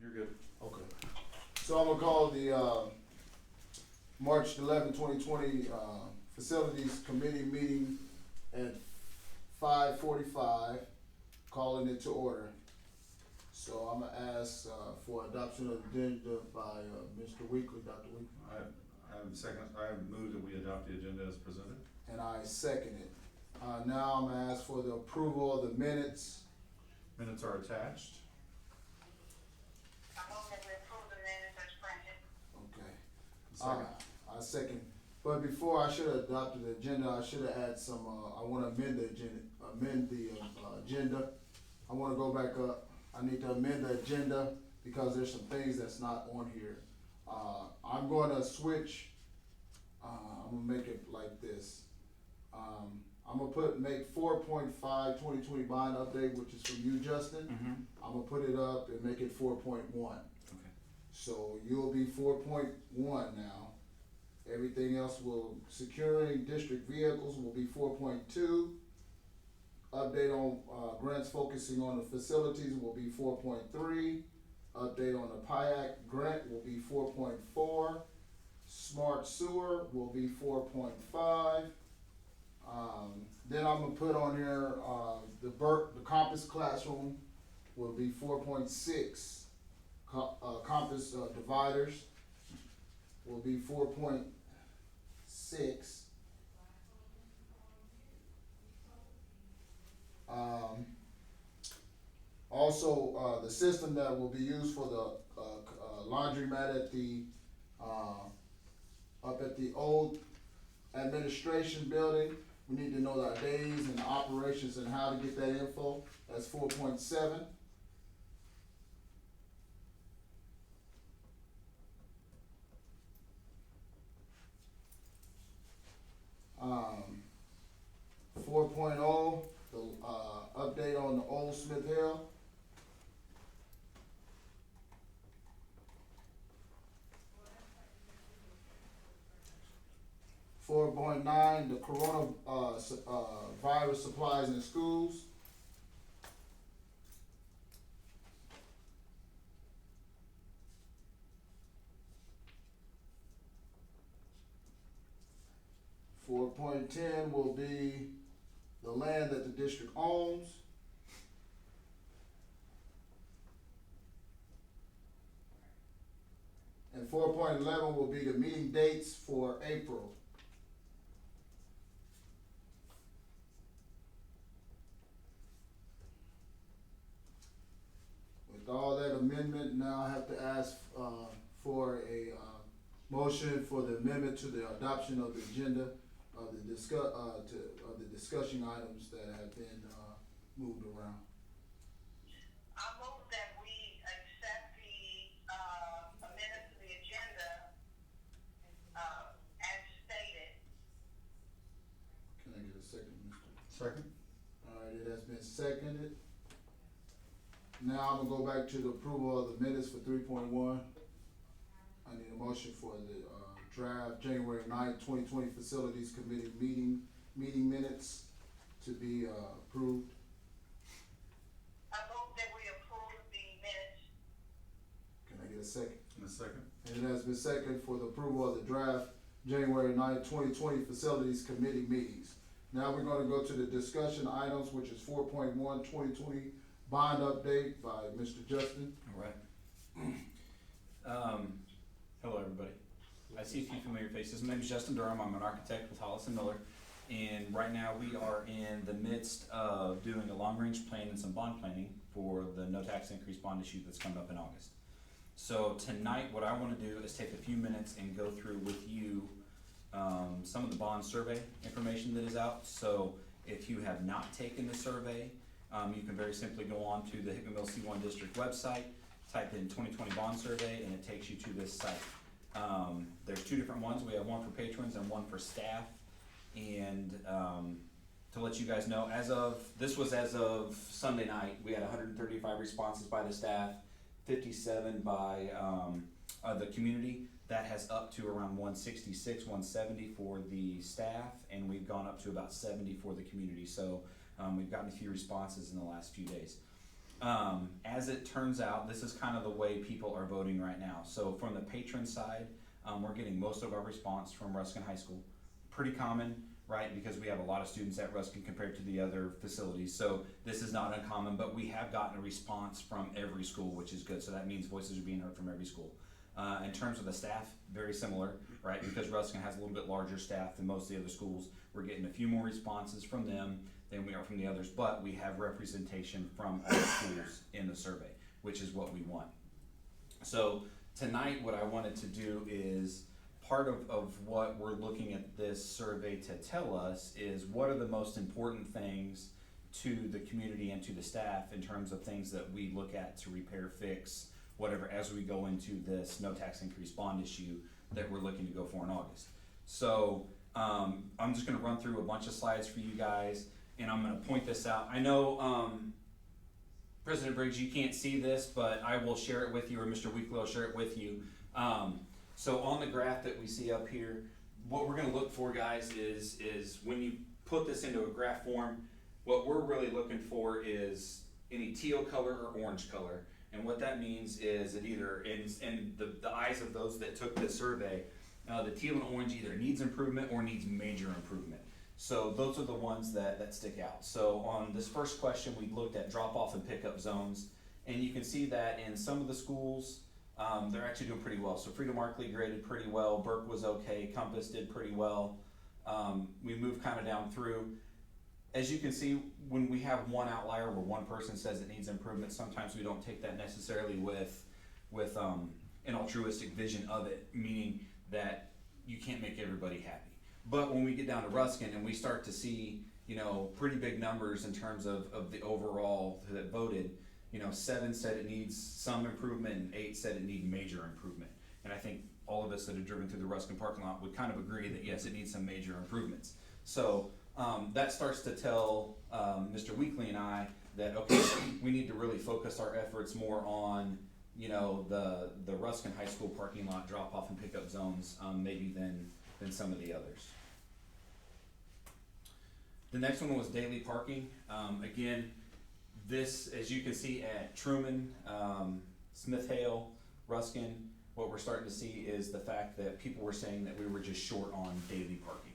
you're good. Okay. So I'm gonna call the March 11, 2020 Facilities Committee meeting at 5:45, calling it to order. So I'm gonna ask for adoption of the agenda by Mr. Weekly, Dr. Weekly. I move that we adopt the agenda as presented. And I second it. Now I'm gonna ask for the approval of the minutes. Minutes are attached. I move that we approve the minutes as printed. Okay. Second. I second. But before I should have adopted the agenda, I should have had some, I wanna amend the agenda. I wanna go back up. I need to amend the agenda because there's some things that's not on here. I'm gonna switch, I'm gonna make it like this. I'm gonna make 4.5 2020 bond update, which is from you, Justin. Mm-hmm. I'm gonna put it up and make it 4.1. Okay. So you'll be 4.1 now. Everything else securing district vehicles will be 4.2. Update on, grants focusing on the facilities will be 4.3. Update on the PIAC grant will be 4.4. Smart sewer will be 4.5. Then I'm gonna put on here, the Compass classroom will be 4.6. Compass dividers will be 4.6. Also, the system that will be used for the laundromat at the up at the old administration building, we need to know our days and operations and how to get that info. That's 4.7. Um, 4.0, the update on the old Smith Hill. 4.9, the corona virus supplies in schools. 4.10 will be the land that the district owns. And 4.11 will be the meeting dates for April. With all that amendment, now I have to ask for a motion for the amendment to the adoption of the agenda of the discussion items that have been moved around. I move that we accept the amendment to the agenda as stated. Can I get a second, Mr.? Second. All right, it has been seconded. Now I'm gonna go back to the approval of the minutes for 3.1. I need a motion for the draft January 9th, 2020 Facilities Committee meeting minutes to be approved. I move that we approve the minutes. Can I get a second? And a second. And it has been seconded for the approval of the draft January 9th, 2020 Facilities Committee meetings. Now we're gonna go to the discussion items, which is 4.1 2020 bond update by Mr. Justin. All right. Hello, everybody. I see a few familiar faces. My name is Justin Durham. I'm an architect with Hollis & Miller. And right now we are in the midst of doing a long-range plan and some bond planning for the no tax increase bond issue that's coming up in August. So tonight, what I want to do is take a few minutes and go through with you some of the bond survey information that is out. So if you have not taken the survey, you can very simply go on to the Hickman C1 District website, type in 2020 bond survey, and it takes you to this site. There's two different ones. We have one for patrons and one for staff. And to let you guys know, this was as of Sunday night, we had 135 responses by the staff, 57 by the community. That has up to around 166, 170 for the staff, and we've gone up to about 70 for the community. So we've gotten a few responses in the last few days. As it turns out, this is kind of the way people are voting right now. So from the patron side, we're getting most of our response from Ruskin High School. Pretty common, right? Because we have a lot of students at Ruskin compared to the other facilities. So this is not uncommon, but we have gotten a response from every school, which is good. So that means voices are being heard from every school. In terms of the staff, very similar, right? Because Ruskin has a little bit larger staff than most of the other schools. We're getting a few more responses from them than we are from the others, but we have representation from all schools in the survey, which is what we want. So tonight, what I wanted to do is, part of what we're looking at this survey to tell us is what are the most important things to the community and to the staff in terms of things that we look at to repair, fix, whatever, as we go into this no tax increase bond issue that we're looking to go for in August. So I'm just gonna run through a bunch of slides for you guys, and I'm gonna point this out. I know President Briggs, you can't see this, but I will share it with you, or Mr. Weekly will share it with you. So on the graph that we see up here, what we're gonna look for, guys, is when you put this into a graph form, what we're really looking for is any teal color or orange color. And what that means is it either, in the eyes of those that took this survey, the teal and orange either needs improvement or needs major improvement. So those are the ones that stick out. So on this first question, we looked at drop-off and pickup zones. And you can see that in some of the schools, they're actually doing pretty well. So Freedom Markley graded pretty well, Burke was okay, Compass did pretty well. We moved kind of down through. As you can see, when we have one outlier where one person says it needs improvement, sometimes we don't take that necessarily with an altruistic vision of it, meaning that you can't make everybody happy. But when we get down to Ruskin and we start to see, pretty big numbers in terms of the overall that voted, 7 said it needs some improvement and 8 said it needs major improvement. And I think all of us that have driven through the Ruskin parking lot would kind of agree that yes, it needs some major improvements. So that starts to tell Mr. Weekly and I that, okay, we need to really focus our efforts more on, the Ruskin High School parking lot drop-off and pickup zones, maybe than some of the others. The next one was daily parking. Again, this, as you can see at Truman, Smith Hale, Ruskin, what we're starting to see is the fact that people were saying that we were just short on daily parking.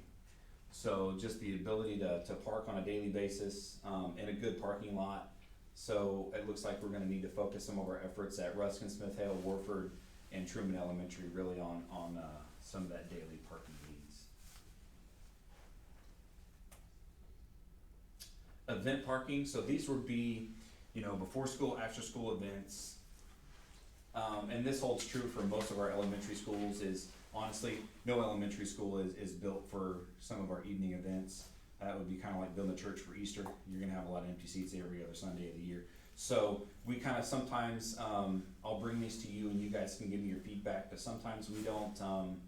So just the ability to park on a daily basis in a good parking lot. So it looks like we're gonna need to focus some of our efforts at Ruskin, Smith Hale, Warford, and Truman Elementary really on some of that daily parking needs. Event parking, so these would be, before school, after school events. And this holds true for most of our elementary schools. Is honestly, no elementary school is built for some of our evening events. That would be kind of like building a church for Easter. You're gonna have a lot of empty seats every other Sunday of the year. So we kind of sometimes, I'll bring these to you and you guys can give me your feedback, but sometimes we don't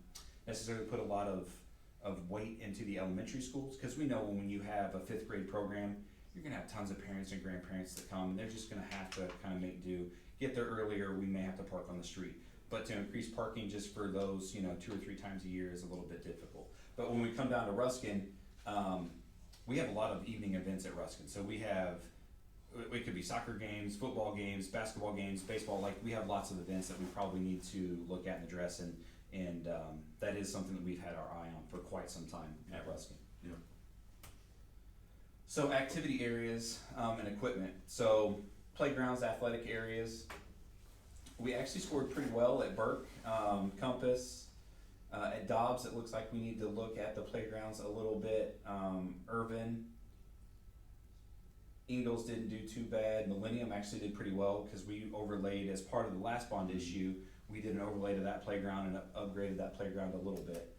necessarily put a lot of weight into the elementary schools, because we know when you have a 5th grade program, you're gonna have tons of parents and grandparents that come, and they're just gonna have to kind of make do. Get there earlier, we may have to park on the street. But to increase parking just for those, 2 or 3 times a year is a little bit difficult. But when we come down to Ruskin, we have a lot of evening events at Ruskin. So it could be soccer games, football games, basketball games, baseball. Like, we have lots of events that we probably need to look at and address, and that is something that we've had our eye on for quite some time at Ruskin. Yeah. So activity areas and equipment. So playgrounds, athletic areas. We actually scored pretty well at Burke, Compass. At Dobbs, it looks like we need to look at the playgrounds a little bit. Irvin, Ingalls didn't do too bad. Millennium actually did pretty well because we overlaid, as part of the last bond issue, we did an overlay to that playground and upgraded that playground a little bit.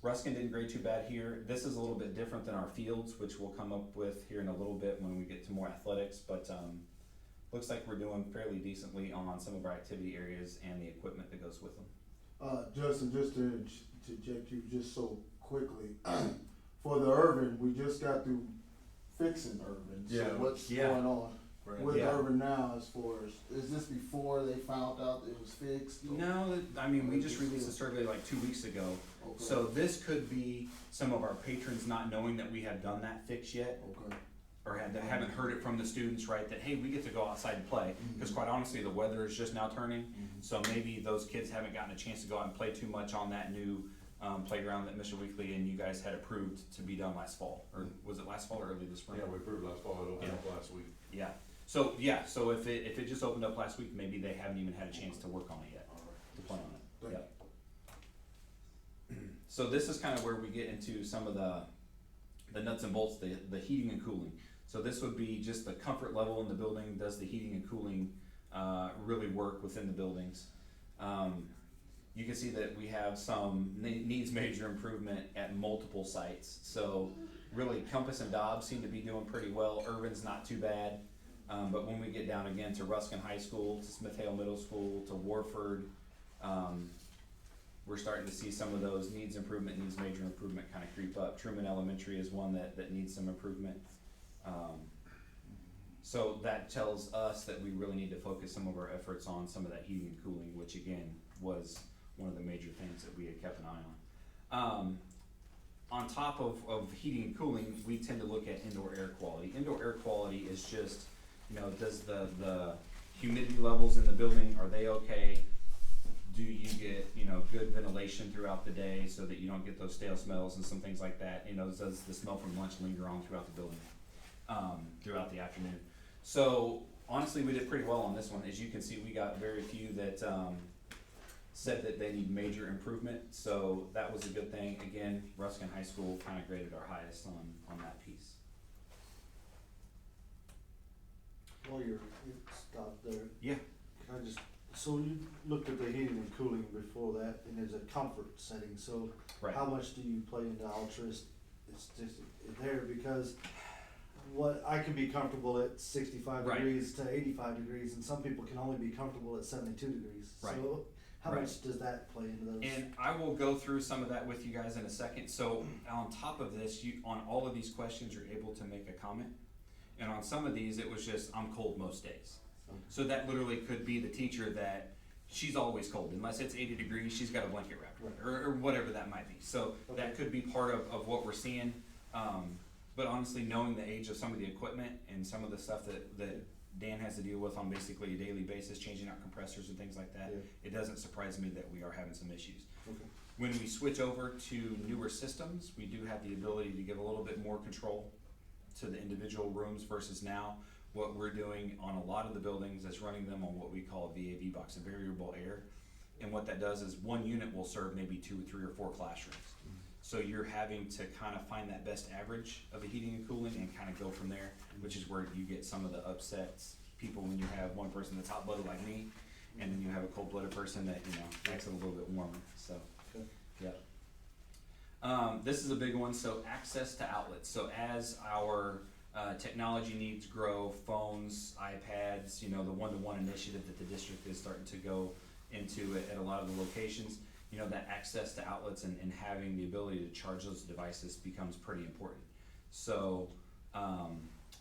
Ruskin didn't grade too bad here. This is a little bit different than our fields, which we'll come up with here in a little bit when we get to more athletics, but looks like we're doing fairly decently on some of our activity areas and the equipment that goes with them. Justin, just to interject you just so quickly, for the Irvin, we just got through fixing Irvin. Yeah. So what's Yeah. going on Right. with Yeah. Irvin now as far as, is this before they found out that it was fixed? or- No, I mean, we just released a survey like 2 weeks ago. Okay. So this could be some of our patrons not knowing that we have done that fix yet. Okay. or haven't heard it from the students, right, that, hey, we get to go outside and play. Because quite honestly, the weather is just now turning, so maybe those kids haven't gotten a chance to go out and play too much on that new playground that Mr. Weekly and you guys had approved to be done last fall, or was it last fall or early this spring? Yeah, we approved last fall, it opened up last week. Yeah, so if it just opened up last week, maybe they haven't even had a chance to work on it yet, to play on it, Thank yep. So this is kind of where we get into some of the nuts and bolts, the heating and cooling. So this would be just the comfort level in the building. Does the heating and cooling really work within the buildings? You can see that we have some needs major improvement at multiple sites. So really Compass and Dobbs seem to be doing pretty well. Irvin's not too bad. But when we get down again to Ruskin High School, to Smith Hale Middle School, to Warford, we're starting to see some of those needs improvement, needs major improvement kind of creep up. Truman Elementary is one that needs some improvement. So that tells us that we really need to focus some of our efforts on some of that heating and cooling, which again was one of the major things that we had kept an eye on. On top of heating and cooling, we tend to look at indoor air quality. Indoor air quality is just, does the humidity levels in the building, are they okay? Do you get, good ventilation throughout the day so that you don't get those stale smells and some things like that? Does the smell from lunch linger on throughout the building, throughout the afternoon? So honestly, we did pretty well on this one. As you can see, we got very few that said that they need major improvement. So that was a good thing. Again, Ruskin High School kind of graded our highest on that piece. While you stopped there, Yeah. can I just, so you looked at the heating and cooling before that, and there's a comfort setting, so Right. how much do you play into altruist? It's just there, because what, I can be comfortable at 65 Right. degrees to 85 degrees, and some people can only be comfortable at 72 degrees. Right. So how Right. much does that play into those? And I will go through some of that with you guys in a second. So on top of this, on all of these questions, you're able to make a comment. And on some of these, it was just, I'm cold most days. So that literally could be the teacher that she's always cold. Unless it's 80 degrees, she's got a blanket wrapped around her, or whatever that might be. So that could be part of what we're seeing. But honestly, knowing the age of some of the equipment and some of the stuff that Dan has to deal with on basically a daily basis, changing out compressors and things like that, Yeah. it doesn't surprise me that we are having some issues. Okay. When we switch over to newer systems, we do have the ability to give a little bit more control to the individual rooms versus now. What we're doing on a lot of the buildings is running them on what we call a VAV box, a variable air. And what that does is one unit will serve maybe 2, 3, or 4 classrooms. So you're having to kind of find that best average of the heating and cooling and kind of go from there, which is where you get some of the upsets. People, when you have one person that's hot-blooded like me, and then you have a cold-blooded person that, likes it a little bit warmer, so, Okay. yep. This is a big one, so access to outlets. So as our technology needs grow, phones, iPads, the one-to-one initiative that the district is starting to go into at a lot of the locations, that access to outlets and having the ability to charge those devices becomes pretty important. So,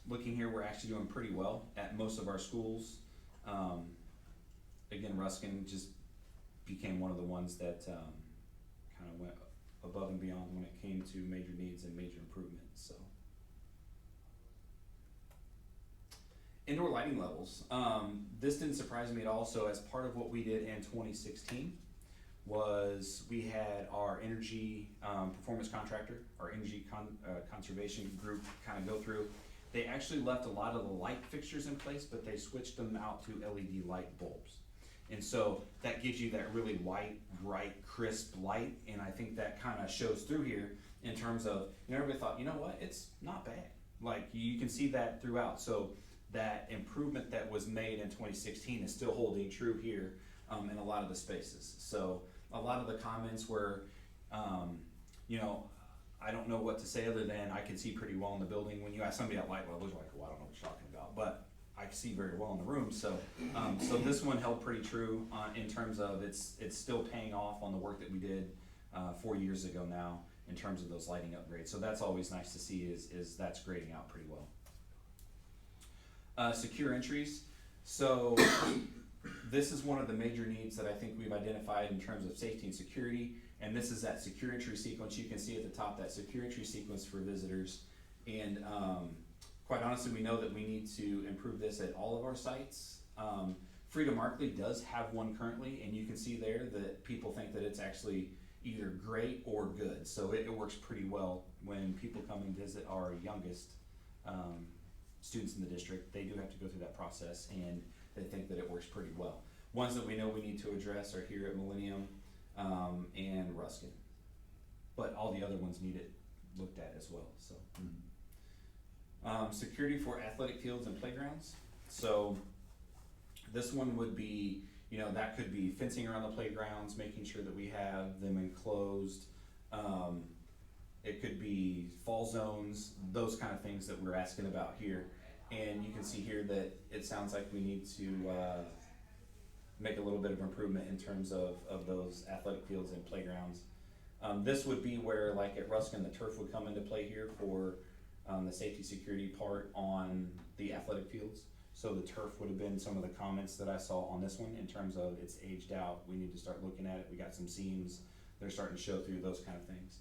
looking here, we're actually doing pretty well at most of our schools. Again, Ruskin just became one of the ones that kind of went above and beyond when it came to major needs and major improvements, so. Indoor lighting levels. This didn't surprise me at all. So as part of what we did in 2016 was we had our energy performance contractor, our energy conservation group kind of go through. They actually left a lot of the light fixtures in place, but they switched them out to LED light bulbs. And so that gives you that really white, bright, crisp light. And I think that kind of shows through here in terms of, everybody thought, it's not bad. Like you can see that throughout. So that improvement that was made in 2016 is still holding true here in a lot of the spaces. So a lot of the comments were, I don't know what to say other than I can see pretty well in the building. When you ask somebody at light levels, you're like, well, I don't know what you're talking about, but I can see very well in the room. So, so this one held pretty true in terms of it's still paying off on the work that we did 4 years ago now in terms of those lighting upgrades. So that's always nice to see is that's grading out pretty well. Secure entries. So this is one of the major needs that I think we've identified in terms of safety and security. And this is that secure entry sequence. You can see at the top that secure entry sequence for visitors. And quite honestly, we know that we need to improve this at all of our sites. Freedom Markley does have one currently, and you can see there that people think that it's actually either great or good. So it works pretty well when people come and visit our youngest students in the district. They do have to go through that process, and they think that it works pretty well. Ones that we know we need to address are here at Millennium and Ruskin, but all the other ones need it looked at as well. So security for athletic fields and playgrounds. So this one would be, that could be fencing around the playgrounds, making sure that we have them enclosed. It could be fall zones, those kind of things that we're asking about here. And you can see here that it sounds like we need to make a little bit of improvement in terms of those athletic fields and playgrounds. This would be where, like at Ruskin, the turf would come into play here for the safety security part on the athletic fields. So the turf would have been some of the comments that I saw on this one in terms of it's aged out. We need to start looking at it. We got some seams. They're starting to show through, those kind of things.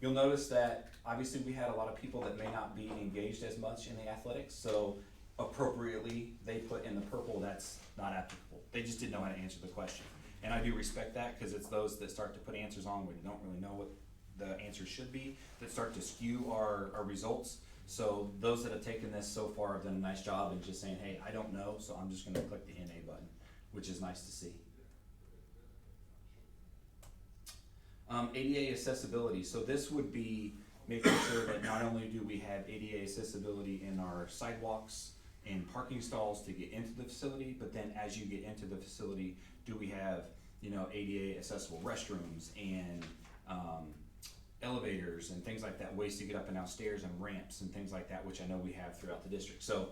You'll notice that obviously we had a lot of people that may not be engaged as much in the athletics. So appropriately, they put in the purple, that's not applicable. They just didn't know how to answer the question. And I do respect that, because it's those that start to put answers on where you don't really know what the answer should be that start to skew our results. So those that have taken this so far have done a nice job in just saying, hey, I don't know, so I'm just gonna click the NA button, which is nice to see. ADA accessibility. So this would be making sure that not only do we have ADA accessibility in our sidewalks and parking stalls to get into the facility, but then as you get into the facility, do we have, ADA accessible restrooms and elevators and things like that, ways to get up and down stairs and ramps and things like that, which I know we have throughout the district. So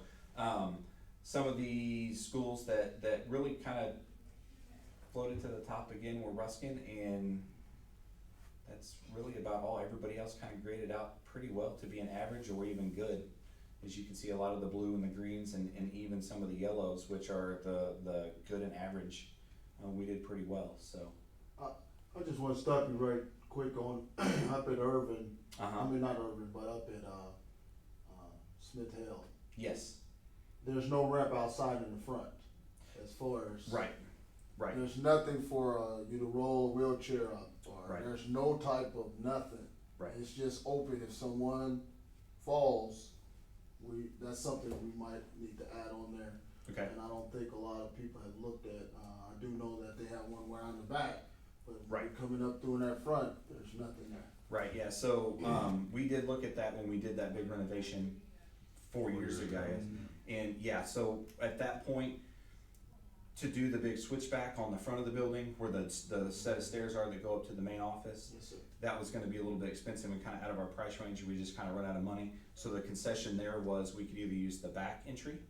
some of the schools that really kind of floated to the top again were Ruskin, and that's really about all. Everybody else kind of graded out pretty well to be an average or even good. As you can see, a lot of the blue and the greens and even some of the yellows, which are the good and average, we did pretty well. So I just want to stop you right quick on up at Irvin. I mean, not Irvin, but up at Smith Hill. Yes. There's no ramp outside in the front, as far as Right. There's nothing for you to roll a wheelchair up, or Right. there's no type of nothing. Right. It's just open. If someone falls, that's something we might need to add on there. Okay. And I don't think a lot of people have looked at. I do know that they have one around the back, but Right. coming up through that front, there's nothing there. Right. Yeah. So we did look at that when we did that big renovation 4 years ago. And yeah, so at that point, to do the big switchback on the front of the building where the set of stairs are that go up to the main office, Yes, sir. that was gonna be a little bit expensive and kinda out of our price range, we just kinda run out of money. So the concession there was we could either use the back entry,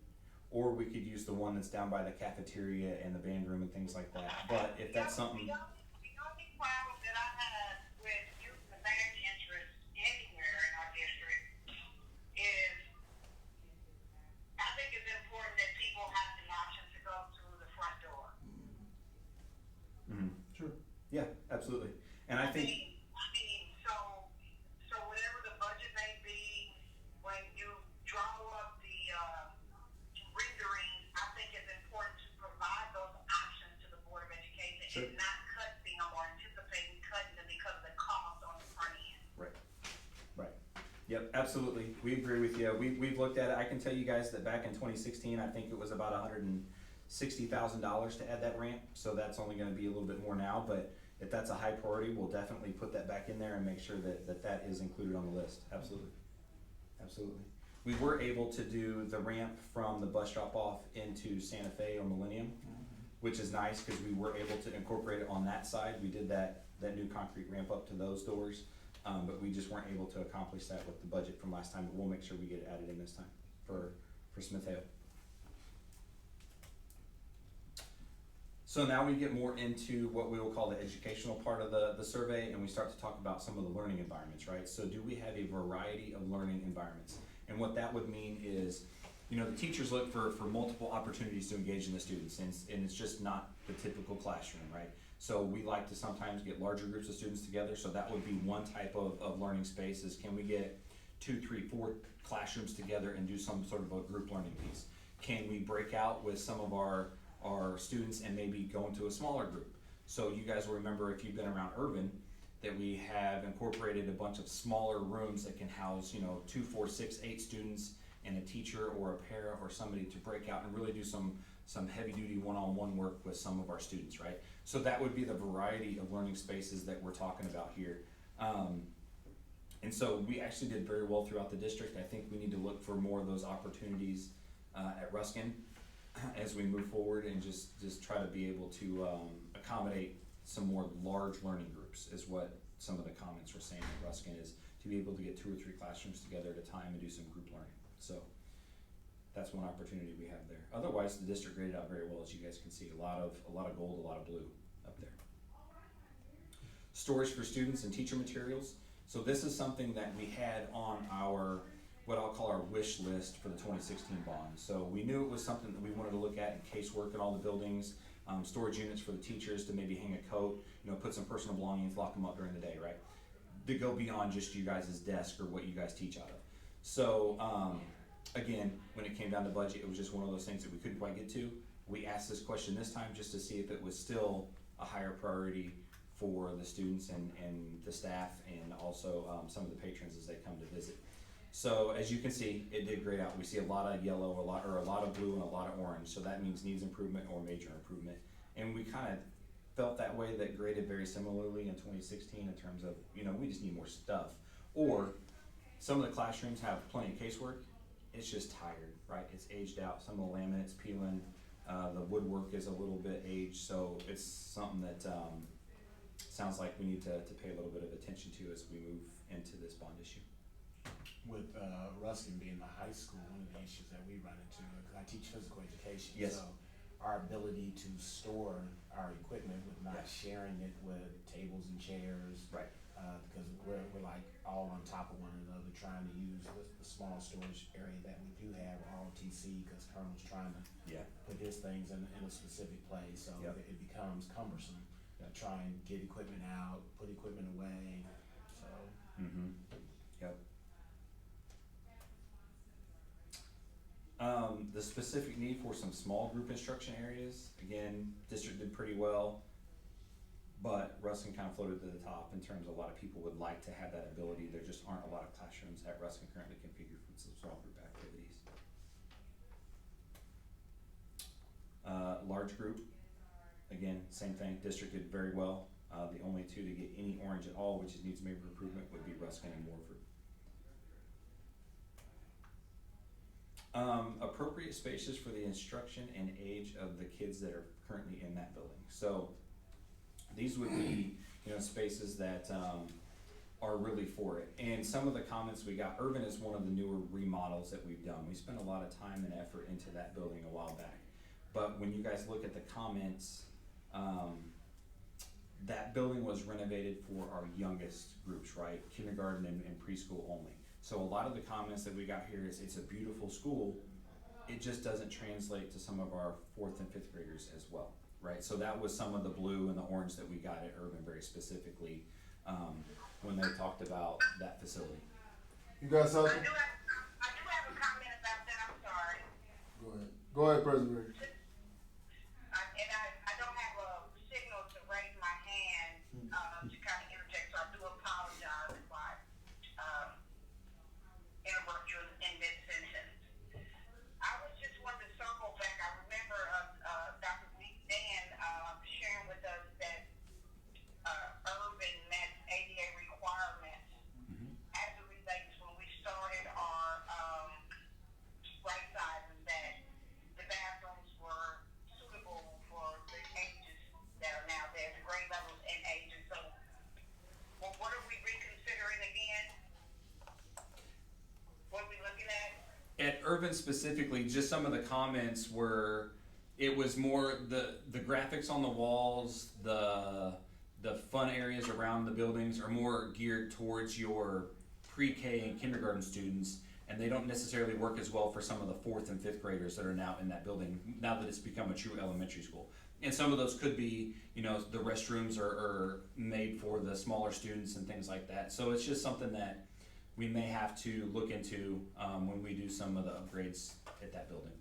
or we could use the one that's down by the cafeteria and the band room and things like that. But if that's something, The only problem that I have with using the back interest anywhere in our district is I think it's important that people have the option to go through the front door. Sure. yeah, absolutely. And I think, So whatever the budget may be, when you draw up the renderings, I think it's important to provide those options to the Board of Education Sure. and not cut them or anticipating cutting them because of the cost on the front end. right. Yep, absolutely. We agree with you. We've looked at it. I can tell you guys that back in 2016, I think it was about $160,000 to add that ramp. So that's only gonna be a little bit more now, but if that's a high priority, we'll definitely put that back in there and make sure that is included on the list. Absolutely. Absolutely. We were able to do the ramp from the bus drop off into Santa Fe or Millennium, which is nice because we were able to incorporate it on that side. We did that new concrete ramp up to those doors, but we just weren't able to accomplish that with the budget from last time, but we'll make sure we get it added in this time for Smith Hill. So now we get more into what we will call the educational part of the survey, and we start to talk about some of the learning environments, right? So do we have a variety of learning environments? And what that would mean is, the teachers look for multiple opportunities to engage in the students, and it's just not the typical classroom, right? So we like to sometimes get larger groups of students together, so that would be one type of learning space is, can we get 2, 3, 4 classrooms together and do some sort of a group learning piece? Can we break out with some of our students and maybe go into a smaller group? So you guys will remember, if you've been around Urban, that we have incorporated a bunch of smaller rooms that can house, 2, 4, 6, 8 students and a teacher or a para or somebody to break out and really do some heavy duty one-on-one work with some of our students, right? So that would be the variety of learning spaces that we're talking about here. And so we actually did very well throughout the district. I think we need to look for more of those opportunities at Ruskin as we move forward, and just try to be able to accommodate some more large learning groups, is what some of the comments were saying at Ruskin, is to be able to get 2 or 3 classrooms together at a time and do some group learning. So that's one opportunity we have there. Otherwise, the district graded out very well, as you guys can see. A lot of gold, a lot of blue up there. Storage for students and teacher materials. So this is something that we had on our, what I'll call our wish list for the 2016 bond. So we knew it was something that we wanted to look at in casework in all the buildings, storage units for the teachers to maybe hang a coat, put some personal belongings, lock them up during the day, right? To go beyond just you guys' desk or what you guys teach out of. So again, when it came down to budget, it was just one of those things that we couldn't quite get to. We asked this question this time just to see if it was still a higher priority for the students and the staff, and also some of the patrons as they come to visit. So as you can see, it did grade out. We see a lot of yellow, a lot of blue, and a lot of orange. So that means needs improvement or major improvement. And we kind of felt that way, that graded very similarly in 2016 in terms of, we just need more stuff. Or some of the classrooms have plenty of casework. It's just tired, right? It's aged out. Some of the laminate's peeling. The woodwork is a little bit aged. So it's something that sounds like we need to pay a little bit of attention to as we move into this bond issue. With Ruskin being the high school, one of the issues that we run into, because I teach physical education, Yes. so our ability to store our equipment with not Yes. sharing it with tables and chairs, Right. because we're like all on top of one another, trying to use the small storage area that we do have, ROTC, because Colonel's trying to Yeah. put his things in a specific place, so Yep. it becomes cumbersome to try and get equipment out, put equipment away, so. Mm-hmm. Yep. The specific need for some small group instruction areas, again, district did pretty well, but Ruskin kind of floated to the top in terms of a lot of people would like to have that ability. There just aren't a lot of classrooms at Ruskin currently configured for some small group activities. Large group, again, same thing, district did very well. The only 2 to get any orange at all, which needs major improvement, would be Ruskin and Morford. Appropriate spaces for the instruction and age of the kids that are currently in that building. So these would be, spaces that are really for it. And some of the comments we got, Urban is one of the newer remodels that we've done. We spent a lot of time and effort into that building a while back. But when you guys look at the comments, that building was renovated for our youngest groups, right? Kindergarten and preschool only. So a lot of the comments that we got here is it's a beautiful school. It just doesn't translate to some of our 4th and 5th graders as well, right? So that was some of the blue and the orange that we got at Urban very specifically when they talked about that facility. You got something? I do have a comment about that. I'm sorry. Go ahead, President Rick. I don't have a signal to raise my hand to kind of interject, so I do apologize if I interrupt you in mid-sentence. I was just wanting to circle back. I remember Dr. Lee Dan sharing with us that Urban met ADA requirements as it relates when we started our right sizing, that the bathrooms were suitable for the ages that are now there, the grade levels and ages. So, well, what are we reconsidering again? What are we looking at? At Urban specifically, just some of the comments were, it was more the graphics on the walls, the fun areas around the buildings are more geared towards your pre-K and kindergarten students, and they don't necessarily work as well for some of the 4th and 5th graders that are now in that building, now that it's become a true elementary school. And some of those could be, the restrooms are made for the smaller students and things like that. So it's just something that we may have to look into, when we do some of the upgrades at that building.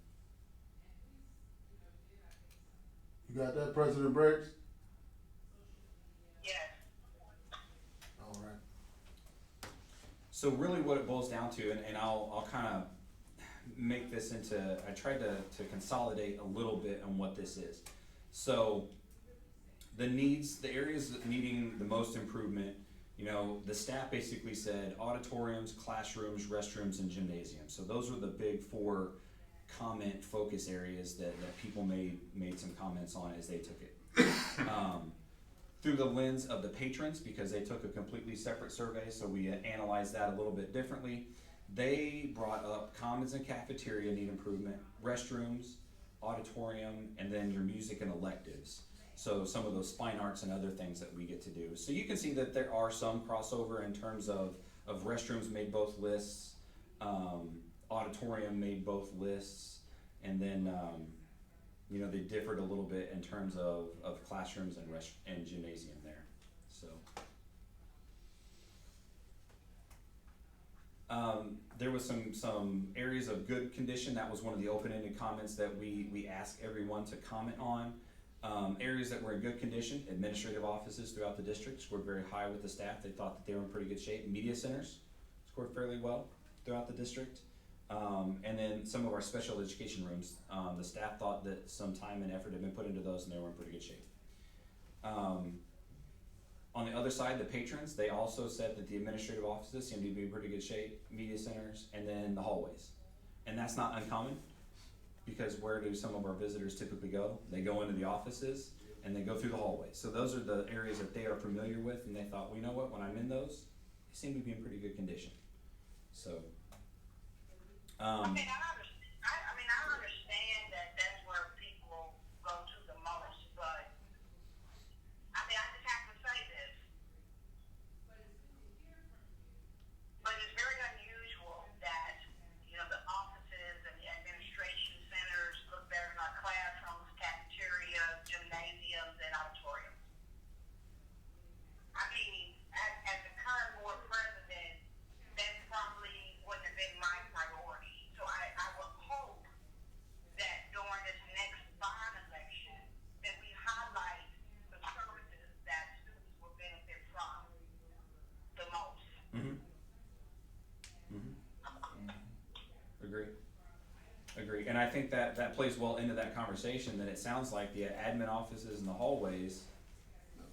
You got that, President Briggs? Yes. All right. So really what it boils down to, and I'll kind of make this into, I tried to consolidate a little bit on what this is. So the needs, the areas that needing the most improvement, you know, the staff basically said auditoriums, classrooms, restrooms, and gymnasiums. So those were the big four comment focus areas that people made some comments on as they took it. Through the lens of the patrons, because they took a completely separate survey, so we analyzed that a little bit differently. They brought up commons and cafeteria need improvement, restrooms, auditorium, and then your music and electives. So some of those fine arts and other things that we get to do. So you can see that there are some crossover in terms of restrooms made both lists, auditorium made both lists, and then you know, they differed a little bit in terms of classrooms and gymnasium there. So there was some areas of good condition. That was one of the open-ended comments that we asked everyone to comment on. Areas that were in good condition, administrative offices throughout the district scored very high with the staff. They thought that they were in pretty good shape. Media centers scored fairly well throughout the district. And then some of our special education rooms, the staff thought that some time and effort had been put into those and they were in pretty good shape. On the other side, the patrons, they also said that the administrative offices seemed to be in pretty good shape, media centers, and then the hallways. And that's not uncommon, because where do some of our visitors typically go? They go into the offices and they go through the hallways. So those are the areas that they are familiar with, and they thought, well, you know what, when I'm in those, they seem to be in pretty good condition. So I mean, I understand that that's where people go to the most, but I mean, I just have to say this. But it's very unusual that, you know, the offices and the administration centers look better than our classrooms, cafeterias, gymnasiums, and auditoriums. I mean, as the current board president, that probably wouldn't have been my priority. So I would hope that during this next bond election, that we highlight the services that students will benefit from the most. Agree. And I think that plays well into that conversation, that it sounds like the admin offices and the hallways,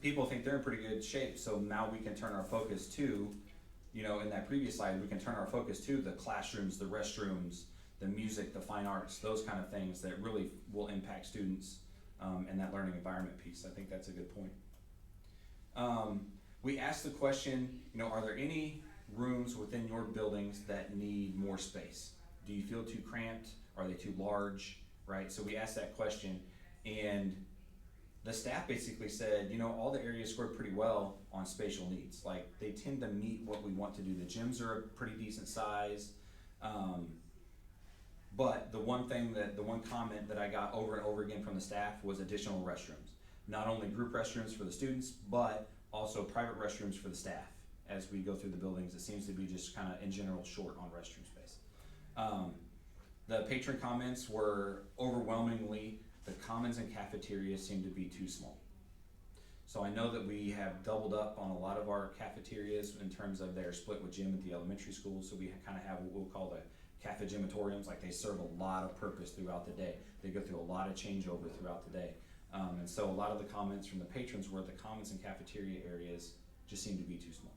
people think they're in pretty good shape. So now we can turn our focus to, you know, in that previous slide, we can turn our focus to the classrooms, the restrooms, the music, the fine arts, those kind of things that really will impact students and that learning environment piece. I think that's a good point. We asked the question, you know, are there any rooms within your buildings that need more space? Do you feel too cramped? Are they too large? Right? So we asked that question, and the staff basically said, you know, all the areas scored pretty well on spatial needs. Like, they tend to meet what we want to do. The gyms are a pretty decent size. But the one comment that I got over and over again from the staff was additional restrooms. Not only group restrooms for the students, but also private restrooms for the staff. As we go through the buildings, it seems to be just kind of in general short on restroom space. The patron comments were overwhelmingly, the commons and cafeterias seem to be too small. So I know that we have doubled up on a lot of our cafeterias in terms of their split with gym at the elementary school. So we kind of have what we'll call the cafe-gymatoriums, like they serve a lot of purpose throughout the day. They go through a lot of changeover throughout the day. And so a lot of the comments from the patrons were the commons and cafeteria areas just seem to be too small.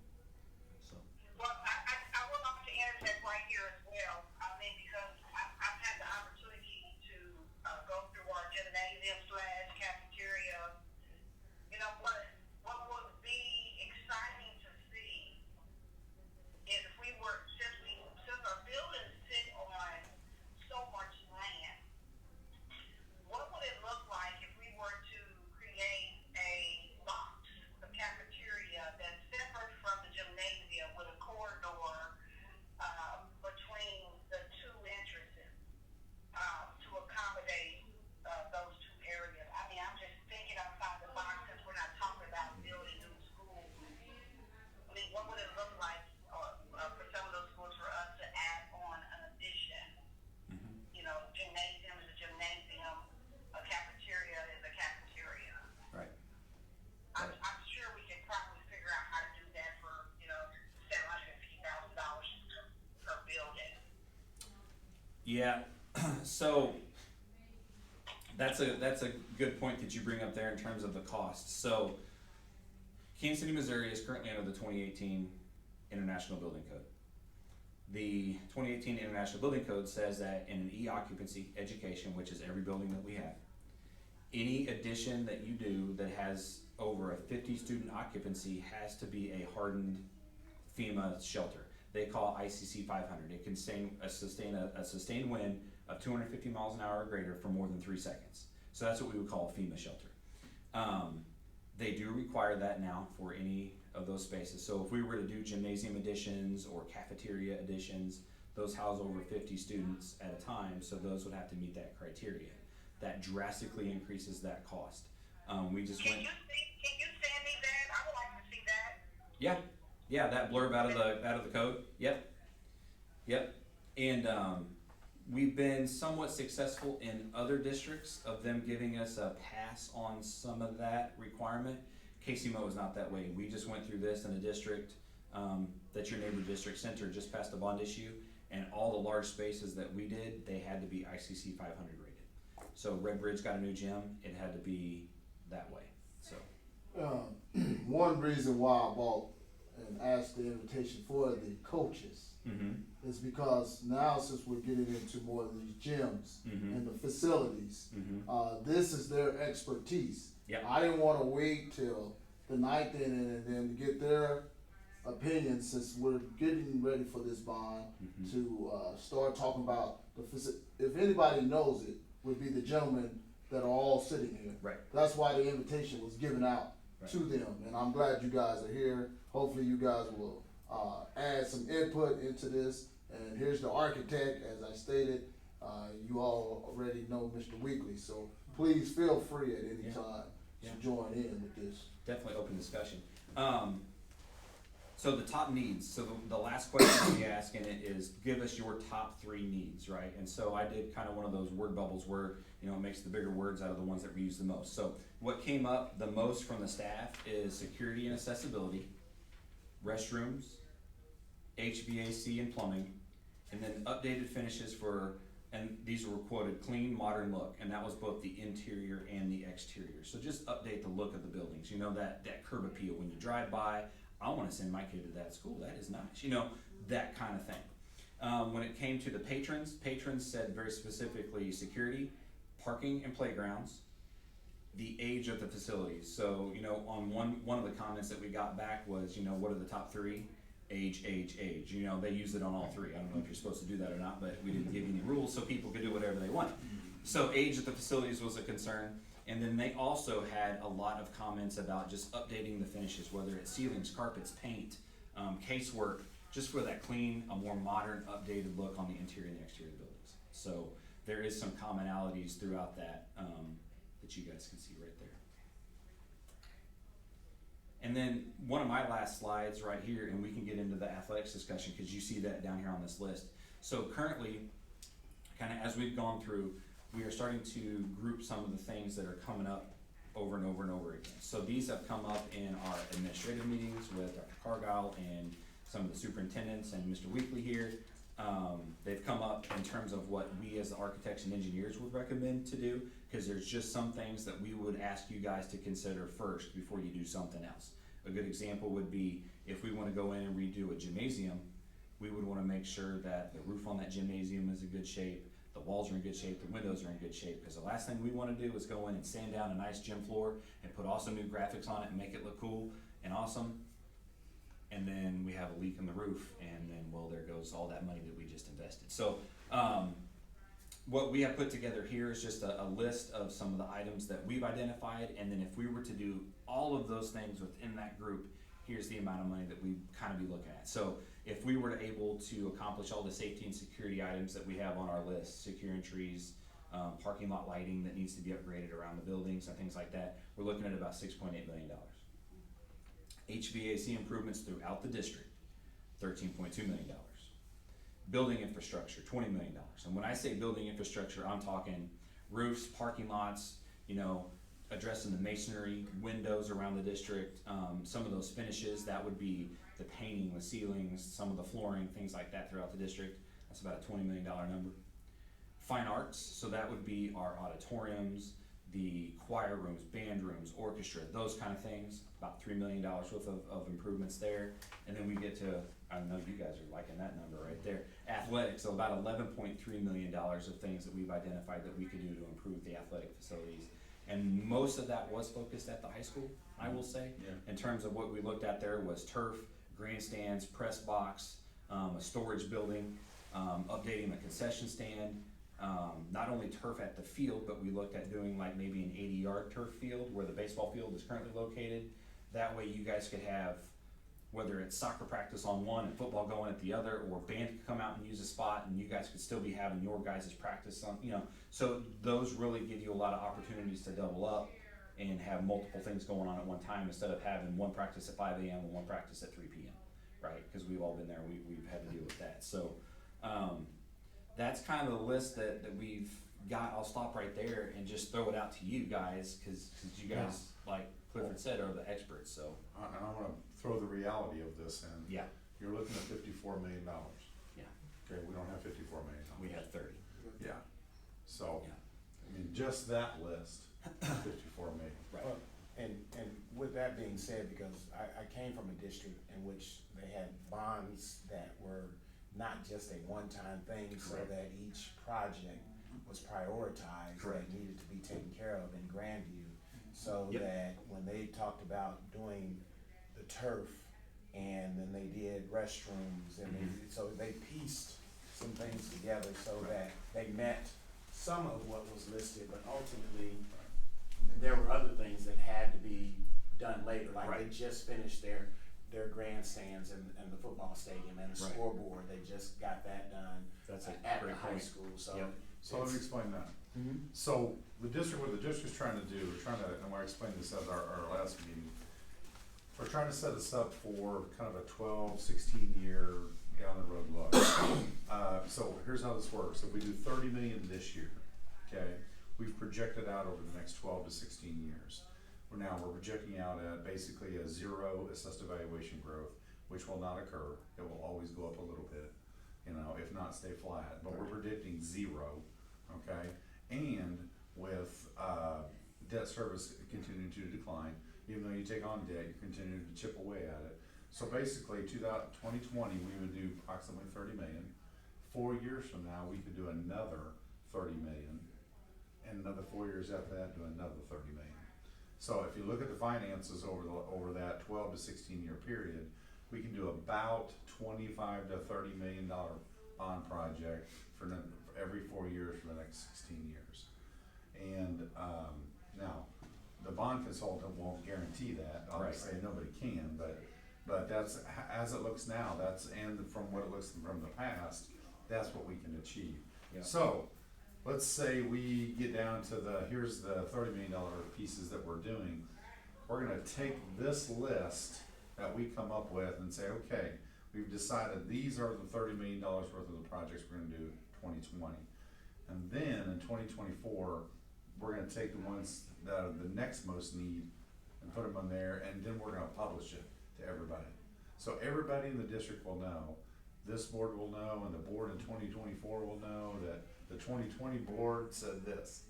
So. Well, I would like to interject right here as well. I mean, because I've had the opportunity to go through our gymnasium/cafeteria. You know, what would be exciting to see is if we were, since our buildings sit on so much land, what would it look like if we were to create a box, a cafeteria that's separate from Yeah, so that's a good point that you bring up there in terms of the cost. So Kansas City, Missouri is currently under the 2018 International Building Code. The 2018 International Building Code says that in an e-occupancy education, which is every building that we have, any addition that you do that has over a 50 student occupancy has to be a hardened FEMA shelter. They call ICC 500. It can sustain a sustained wind of 250 miles an hour or greater for more than 3 seconds. So that's what we would call a FEMA shelter. They do require that now for any of those spaces. So if we were to do gymnasium additions or cafeteria additions, those house over 50 students at a time, so those would have to meet that criteria. That drastically increases that cost. We just Can went. you send me that? I would like to see that. Yeah, that blurb out of the code. Yep. And we've been somewhat successful in other districts of them giving us a pass on some of that requirement. KCMO is not that way. We just went through this in a district that's your neighbor district center, just passed a bond issue, and all the large spaces that we did, they had to be ICC 500 rated. So Red Bridge got a new gym, it had to be that way. So One reason why I bought and asked the invitation for the coaches is because now, since we're getting into more of these gyms and the facilities, this is their expertise. Yep. I didn't want to wait till the ninth inning and then get their opinion, since we're getting ready for this bond to start talking about if anybody knows it, would be the gentlemen that are all sitting here. Right. That's why the invitation was given out to them, and I'm glad you guys are here. Hopefully you guys will add some input into this. And here's the architect, as I stated. You all already know Mr. Weekly, so please feel free at any time to join in with this. Definitely open discussion. So the top needs. So the last question we ask in it is, give us your top 3 needs, right? And so I did kind of one of those word bubbles where, it makes the bigger words out of the ones that we use the most. So what came up the most from the staff is security and accessibility, restrooms, HVAC and plumbing, and then updated finishes and these were quoted, clean, modern look, and that was both the interior and the exterior. So just update the look of the buildings, that curb appeal. When you drive by, I want to send my kid to that school, that is nice, that kind of thing. When it came to the patrons said very specifically security, parking and playgrounds, the age of the facilities. So, on one of the comments that we got back was, what are the top 3? Age. They use it on all 3. I don't know if you're supposed to do that or not, but we didn't give any rules so people could do whatever they wanted. So age of the facilities was a concern. And then they also had a lot of comments about just updating the finishes, whether it's ceilings, carpets, paint, casework, just for that clean, a more modern, updated look on the interior and the exterior buildings. So there is some commonalities throughout that that you guys can see right there. And then one of my last slides right here, and we can get into the athletics discussion because you see that down here on this list. So currently, kind of as we've gone through, we are starting to group some of the things that are coming up over and over and over again. So these have come up in our administrative meetings with Dr. Cargile and some of the superintendents and Mr. Weekly here. They've come up in terms of what we as the architects and engineers would recommend to do, because there's just some things that we would ask you guys to consider first before you do something else. A good example would be if we want to go in and redo a gymnasium, we would want to make sure that the roof on that gymnasium is in good shape, the walls are in good shape, the windows are in good shape, because the last thing we want to do is go in and sand down a nice gym floor and put awesome new graphics on it and make it look cool and awesome, and then we have a leak in the roof, and then, well, there goes all that money that we just invested. So what we have put together here is just a list of some of the items that we've identified, and then if we were to do all of those things within that group, here's the amount of money that we kind of be looking at. So if we were to able to accomplish all the safety and security items that we have on our list, secure entries, parking lot lighting that needs to be upgraded around the buildings and things like that, we're looking at about $6.8 million. HVAC improvements throughout the district, $13.2 million. Building infrastructure, $20 million. And when I say building infrastructure, I'm talking roofs, parking lots, addressing the masonry, windows around the district, some of those finishes, that would be the painting, the ceilings, some of the flooring, things like that throughout the district. That's about a $20 million number. fine arts, so that would be our auditoriums, the choir rooms, band rooms, orchestra, those kind of things, about $3 million worth of improvements there. And then we get to, I know you guys are liking that number right there, athletics, so about $11.3 million of things that we've identified that we could do to improve the athletic facilities. And most of that was focused at the high school, I will say. Yeah. In terms of what we looked at there was turf, grandstands, press box, a storage building, updating the concession stand, not only turf at the field, but we looked at doing like maybe an 80-yard turf field where the baseball field is currently located. That way you guys could have, whether it's soccer practice on one and football going at the other, or band could come out and use a spot and you guys could still be having your guys' practice on, so those really give you a lot of opportunities to double up and have multiple things going on at one time instead of having one practice at 5 a.m. and one practice at 3 p.m., right? Because we've all been there, we've had to deal with that. So that's kind of the list that we've got. I'll stop right there and just throw it out to you guys, because you guys, like Clifford said, are the experts, so. And I'm gonna throw the reality of this in. Yeah. You're looking at $54 million. Yeah. Okay, we don't have $54 million. We had 30. Yeah, so, Yeah. I mean, just that list, $54 million. Right. Well, and with that being said, because I came from a district in which they had bonds that were not just a one-time thing, so Correct. that each project was prioritized, Correct. that needed to be taken care of in Grandview, so Yep. that when they talked about doing the turf, and then they did restrooms, and so they pieced some things together so that they met some of what was listed, but ultimately, there were other things that had to be done later, like they Right. just finished their grandstands and the football stadium and the Right. scoreboard, they just got that done That's a at the great high point. school, so. Yep. So let me explain that. Mhm. So the district, what the district's trying to do, and I explained this at our last meeting, we're trying to set us up for kind of a 12, 16 year down the road look. So here's how this works. If we do 30 million this year, okay, we've projected out over the next 12 to 16 years. We're projecting out at basically a 0 assessed evaluation growth, which will not occur. It will always go up a little bit, if not stay flat, but we're predicting 0, okay? And with, debt service continuing to decline, even though you take on debt, you're continuing to chip away at it. So basically, 2020, we would do approximately 30 million. 4 years from now, we could do another 30 million. And another 4 years after that, do another 30 million. So if you look at the finances over that 12 to 16 year period, we can do about $25 to $30 million bond project for every 4 years for the next 16 years. And now, the bond consultant won't guarantee that. Obviously, nobody can, but that's, as it looks now, and from what it looks from the past, that's what we can achieve. Yeah. So, let's say we get down to here's the $30 million pieces that we're doing. We're gonna take this list that we come up with and say, okay, we've decided these are the $30 million worth of the projects we're gonna do in 2020. And then in 2024, we're gonna take the ones that are the next most need and put them on there, and then we're gonna publish it to everybody. So everybody in the district will know, this board will know, and the board in 2024 will know that the 2020 board said this.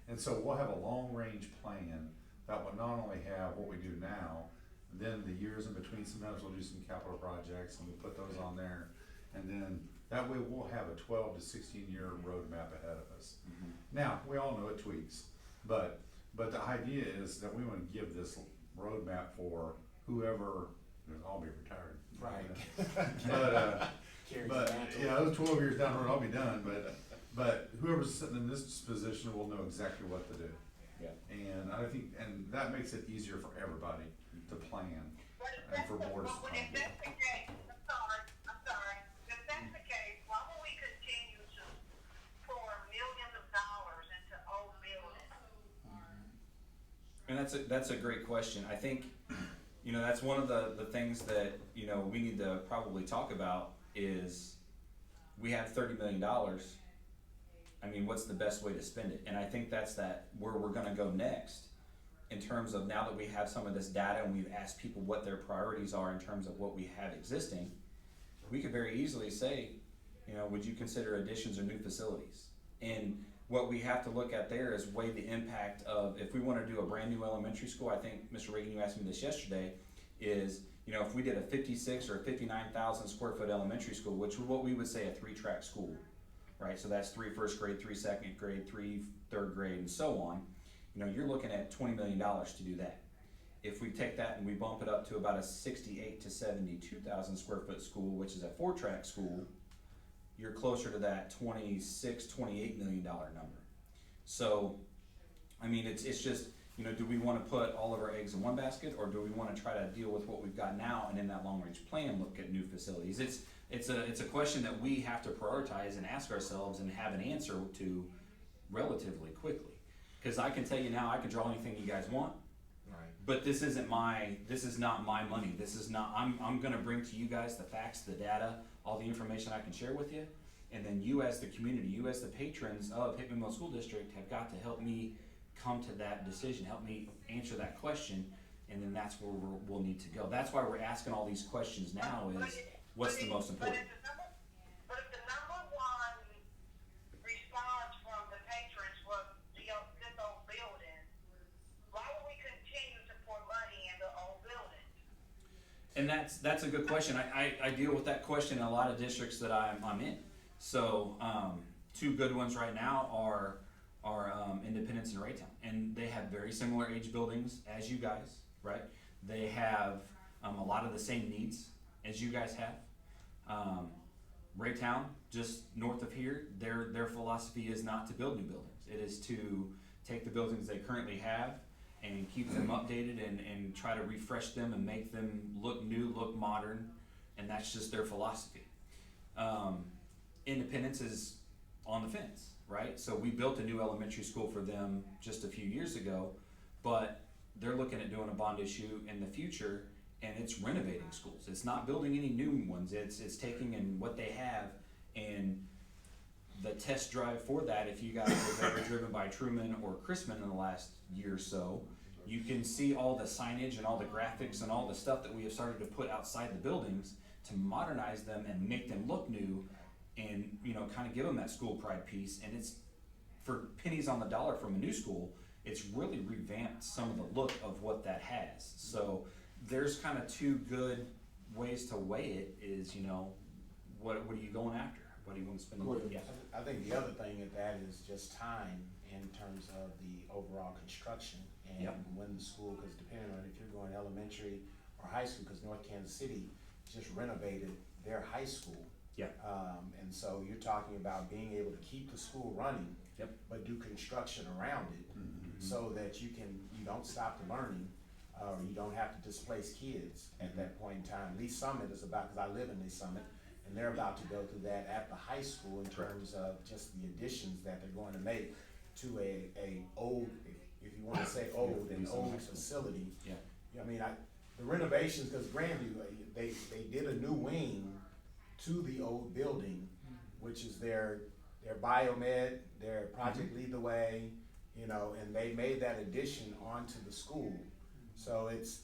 And so we'll have a long-range plan that will not only have what we do now, then the years in between, sometimes we'll do some capital projects and we put those on there. And then that way we'll have a 12 to 16 year roadmap ahead of us. Now, we all know it tweaks, but the idea is that we want to give this roadmap for whoever, I'll be retired. Right. But those 12 years down the road, I'll be done, but whoever's sitting in this position will know exactly what to do. Yeah. And I think, and that makes it easier for everybody to plan and for boards to But plan. if that's the case, I'm sorry, if that's the case, why would we continue to pour millions of dollars into old buildings? And that's a great question. I think, that's one of the things that, we need to probably talk about is we have $30 million. I mean, what's the best way to spend it? And I think that's where we're gonna go next in terms of now that we have some of this data and we've asked people what their priorities are in terms of what we have existing, we could very easily say, would you consider additions or new facilities? And what we have to look at there is weigh the impact of, if we wanna do a brand new elementary school, I think, Mr. Reagan, you asked me this yesterday, is, you know, if we did a 56 or a 59,000 square foot elementary school, which is what we would say a 3-track school, right? So that's 3 first grade, 3 second grade, 3 third grade, and so on. You know, you're looking at $20 million to do that. If we take that and we bump it up to about a 68 to 72,000 square foot school, which is a 4-track school, you're closer to that 26, $28 million number. So, I mean, it's just, you know, do we want to put all of our eggs in one basket, or do we want to try to deal with what we've got now, and in that long range plan look at new facilities? It's a question that we have to prioritize and ask ourselves and have an answer to relatively quickly. Because I can tell you now, I can draw anything you guys want, Right. but this is not my money. This is not, I'm gonna bring to you guys the facts, the data, all the information I can share with you. And then you as the community, you as the patrons of Hickman Middle School District have got to help me come to that decision, help me answer that question, and then that's where we'll need to go. That's why we're asking all these questions now, is what's the most important? But if the number one response from the patrons was this old building, why would we continue to pour money in the old building? And that's a good question. I deal with that question in a lot of districts that I'm in. So, 2 good ones right now are Independence and Raytown, and they have very similar age buildings as you guys, right? They have a lot of the same needs as you guys have. Raytown, just north of here, their philosophy is not to build new buildings. It is to take the buildings they currently have and keep them updated and try to refresh them and make them look new, look modern, and that's just their philosophy. Independence is on the fence, right? So we built a new elementary school for them just a few years ago, but they're looking at doing a bond issue in the future, and it's renovating schools. It's not building any new ones. It's taking in what they have, and the test drive for that, if you guys have ever driven by Truman or Chrisman in the last year or so, you can see all the signage and all the graphics and all the stuff that we have started to put outside the buildings to modernize them and make them look new, and, you know, kind of give them that school pride piece. And it's, for pennies on the dollar from a new school, it's really revamped some of the look of what that has. So there's kind of 2 good ways to weigh it, is, you know, what are you going after? What do you want to spend the money? Yeah. I think the other thing at that is just time in terms of the overall construction and Yep. when the school, because depending on if you're going elementary or high school, because North Kansas City just renovated their high school. Yeah. And so you're talking about being able to keep the school running, Yep. but do construction around it so that you don't stop the learning, or you don't have to displace kids at that point in time. Lee Summit is about, because I live in Lee Summit, and they're about to go through that at the high school in terms of just the additions that they're going to make to a old, if you want to say old, an old facility. Yeah. I mean, the renovations, because Grandview, they did a new wing to the old building, which is their biomed, their Project Lead the Way, you know, and they made that addition onto the school. So it's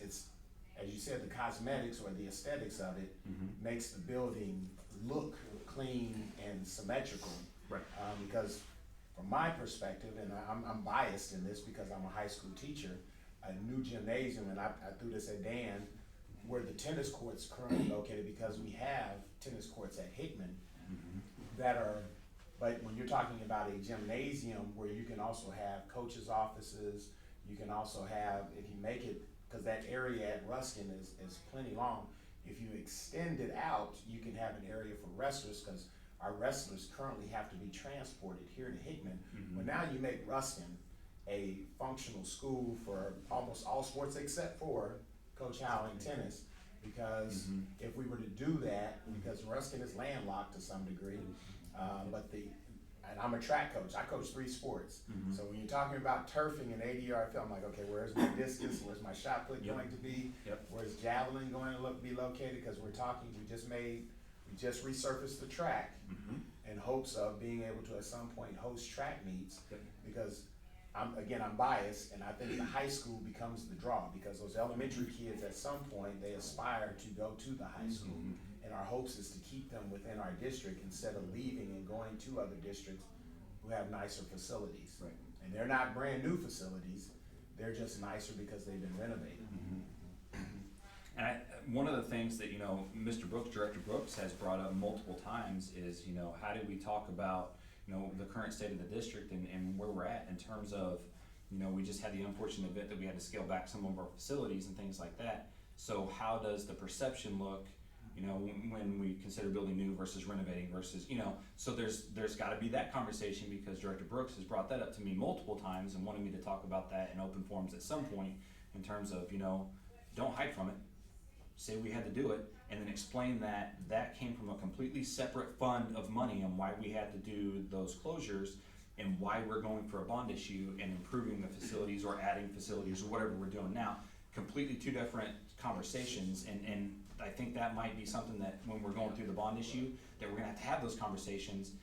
as you said, the cosmetics or the aesthetics of it makes the building look clean and symmetrical. Right. Because from my perspective, and I'm biased in this because I'm a high school teacher, a new gymnasium, and I threw this at Dan, where the tennis courts currently located, because we have tennis courts at Hickman that are, but when you're talking about a gymnasium where you can also have coaches' offices, you can also have, if you make it, because that area at Ruskin is plenty long, if you extend it out, you can have an area for wrestlers, because our wrestlers currently have to be transported here to Hickman. But now you make Ruskin a functional school for almost all sports except for Coach Howell in tennis, because if we were to do that, because Ruskin is landlocked to some degree, and I'm a track coach, I coach 3 sports. So when you're talking about turfing and 80-yard field, I'm like, okay, where's my discus, where's my shot put going to be, where's javelin going to be located, because we just resurfaced the track in hopes of being able to at some point host track meets, because I'm biased, and I think the high school becomes the draw, because those elementary kids at some point, they aspire to go to the high school. And our hopes is to keep them within our district instead of leaving and going to other districts who have nicer facilities. Right. And they're not brand new facilities, they're just nicer because they've been renovated. And one of the things that, you know, Mr. Brooks, Director Brooks has brought up multiple times is, you know, how do we talk about, you know, the current state of the district and where we're at in terms of, you know, we just had the unfortunate event that we had to scale back some of our facilities and things like that. So how does the perception look, you know, when we consider building new versus renovating versus, you know, so there's gotta be that conversation because Director Brooks has brought that up to me multiple times and wanted me to talk about that in open forums at some point in terms of, you know, don't hide from it. Say we had to do it, and then explain that that came from a completely separate fund of money and why we had to do those closures and why we're going for a bond issue and improving the facilities or adding facilities or whatever we're doing now. Completely two different conversations, and I think that might be something that when we're going through the bond issue, that we're gonna have to have those conversations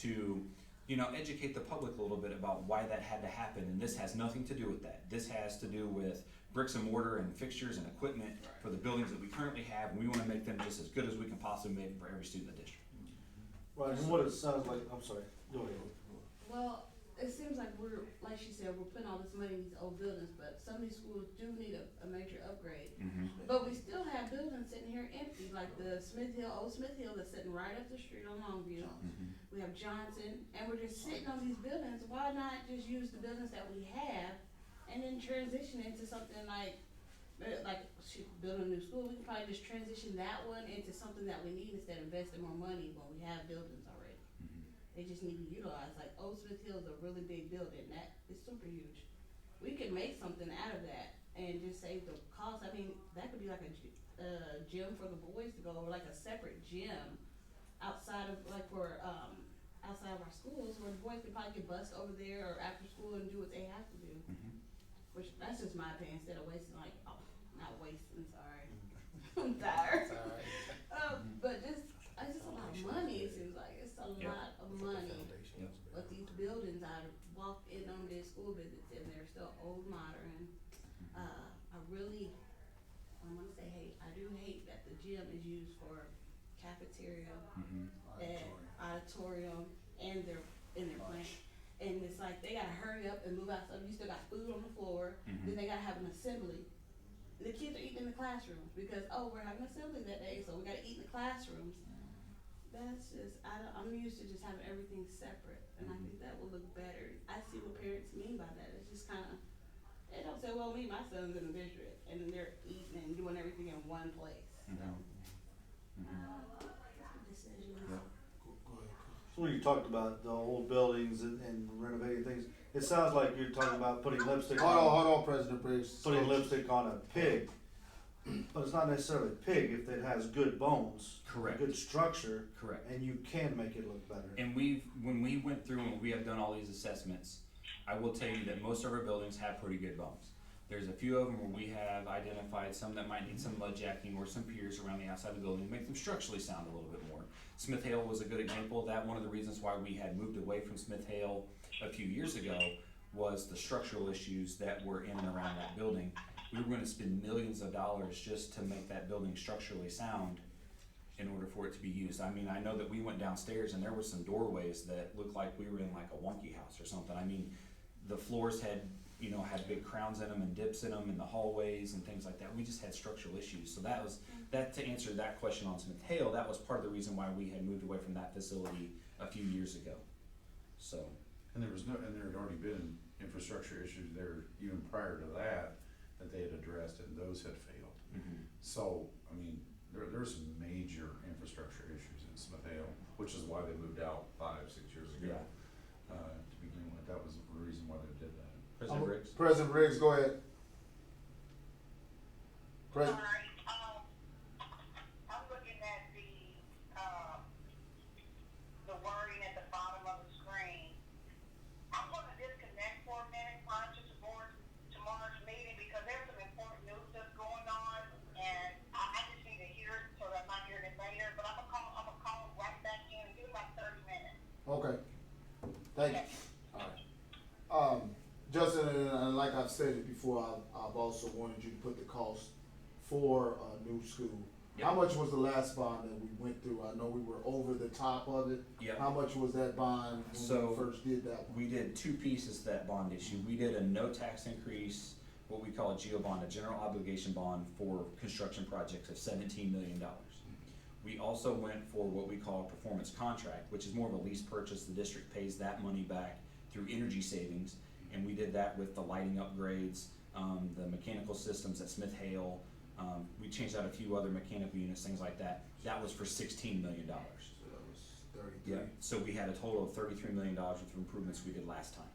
to, you know, educate the public a little bit about why that had to happen, and this has nothing to do with that. This has to do with bricks and mortar and fixtures and equipment for the buildings that we currently have, and we wanna make them just as good as we can possibly make them for every student in the district. Right, and what it sounds like, I'm sorry, go ahead. Well, it seems like we're, like she said, we're putting all this money in these old buildings, but some of these schools do need a major upgrade. But we still have buildings sitting here empty, like the old Smith Hill that's sitting right up the street on Longview. We have Johnson, and we're just sitting on these buildings. Why not just use the buildings that we have and then transition into something like building a new school? We can probably just transition that one into something that we need instead of investing more money when we have buildings already. They just need to be utilized. Like Old Smith Hill is a really big building. That is super huge. We could make something out of that and just save the cost. I mean, that could be like a gym for the boys to go, or like a separate gym outside of outside of our schools where the boys could probably get bused over there or after school and do what they have to do. Which, that's just my opinion, instead of wasting not wasting, sorry. I'm tired. But it's just a lot of money, it seems like. It's a lot of money. But these buildings, I walked in on their school visits and they're still old modern. I wanna say I do hate that the gym is used for cafeteria and auditorium and their plant. And it's like, they gotta hurry up and move out, so you still got food on the floor, then they gotta have an assembly. The kids are eating in the classrooms because, we're having assembly that day, so we gotta eat in the classrooms. That's just, I'm used to just having everything separate, and I think that will look better. I see what parents mean by that. It's just kinda, they don't say, well, my son's in the district, and then they're eating and doing everything in one place, so. Decisions. So when you talked about the old buildings and renovating things, it sounds like you're talking about putting lipstick Hold on, President Briggs. putting lipstick on a pig. But it's not necessarily a pig if it has good bones. Correct. Good structure. Correct. And you can make it look better. And when we went through and we have done all these assessments, I will tell you that most of our buildings have pretty good bones. There's a few of them where we have identified some that might need some mud jacking or some piers around the outside of the building to make them structurally sound a little bit more. Smith Hale was a good example of that. One of the reasons why we had moved away from Smith Hale a few years ago was the structural issues that were in and around that building. We were gonna spend millions of dollars just to make that building structurally sound in order for it to be used. I mean, I know that we went downstairs and there were some doorways that looked like we were in like a wonky house or something. I mean, the floors had big crowns in them and dips in them in the hallways and things like that. We just had structural issues. So that to answer that question on Smith Hale, that was part of the reason why we had moved away from that facility a few years ago. So. And there had already been infrastructure issues there even prior to that they had addressed, and those had failed. So, I mean, there's some major infrastructure issues in Smith Hale, which is why they moved out 5-6 years ago. To begin with, that was the reason why they did that. President Briggs? President Briggs, go ahead. President. Sorry, I'm looking at the wording at the bottom of the screen. I'm gonna disconnect for a minute prior to tomorrow's meeting because there's some important news that's going on, and I just need to hear it so that I'm not hearing it later. But I'm gonna call right back in and give it like 30 minutes. Okay. Thank you. All right. Justin, and like I've stated before, I've also wanted you to put the cost for a new school Yep. How much was the last bond that we went through? I know we were over the top of it. Yep. How much was that bond when So, we first did that one? We did two pieces to that bond issue. We did a no tax increase, what we call a GEO bond, a general obligation bond for construction projects of $17 million. We also went for what we call a performance contract, which is more of a lease purchase. The district pays that money back through energy savings, and we did that with the lighting upgrades, the mechanical systems at Smith Hale. We changed out a few other mechanical units, things like that. That was for $16 million. So that was 33. Yeah, so we had a total of $33 million worth of improvements we did last time.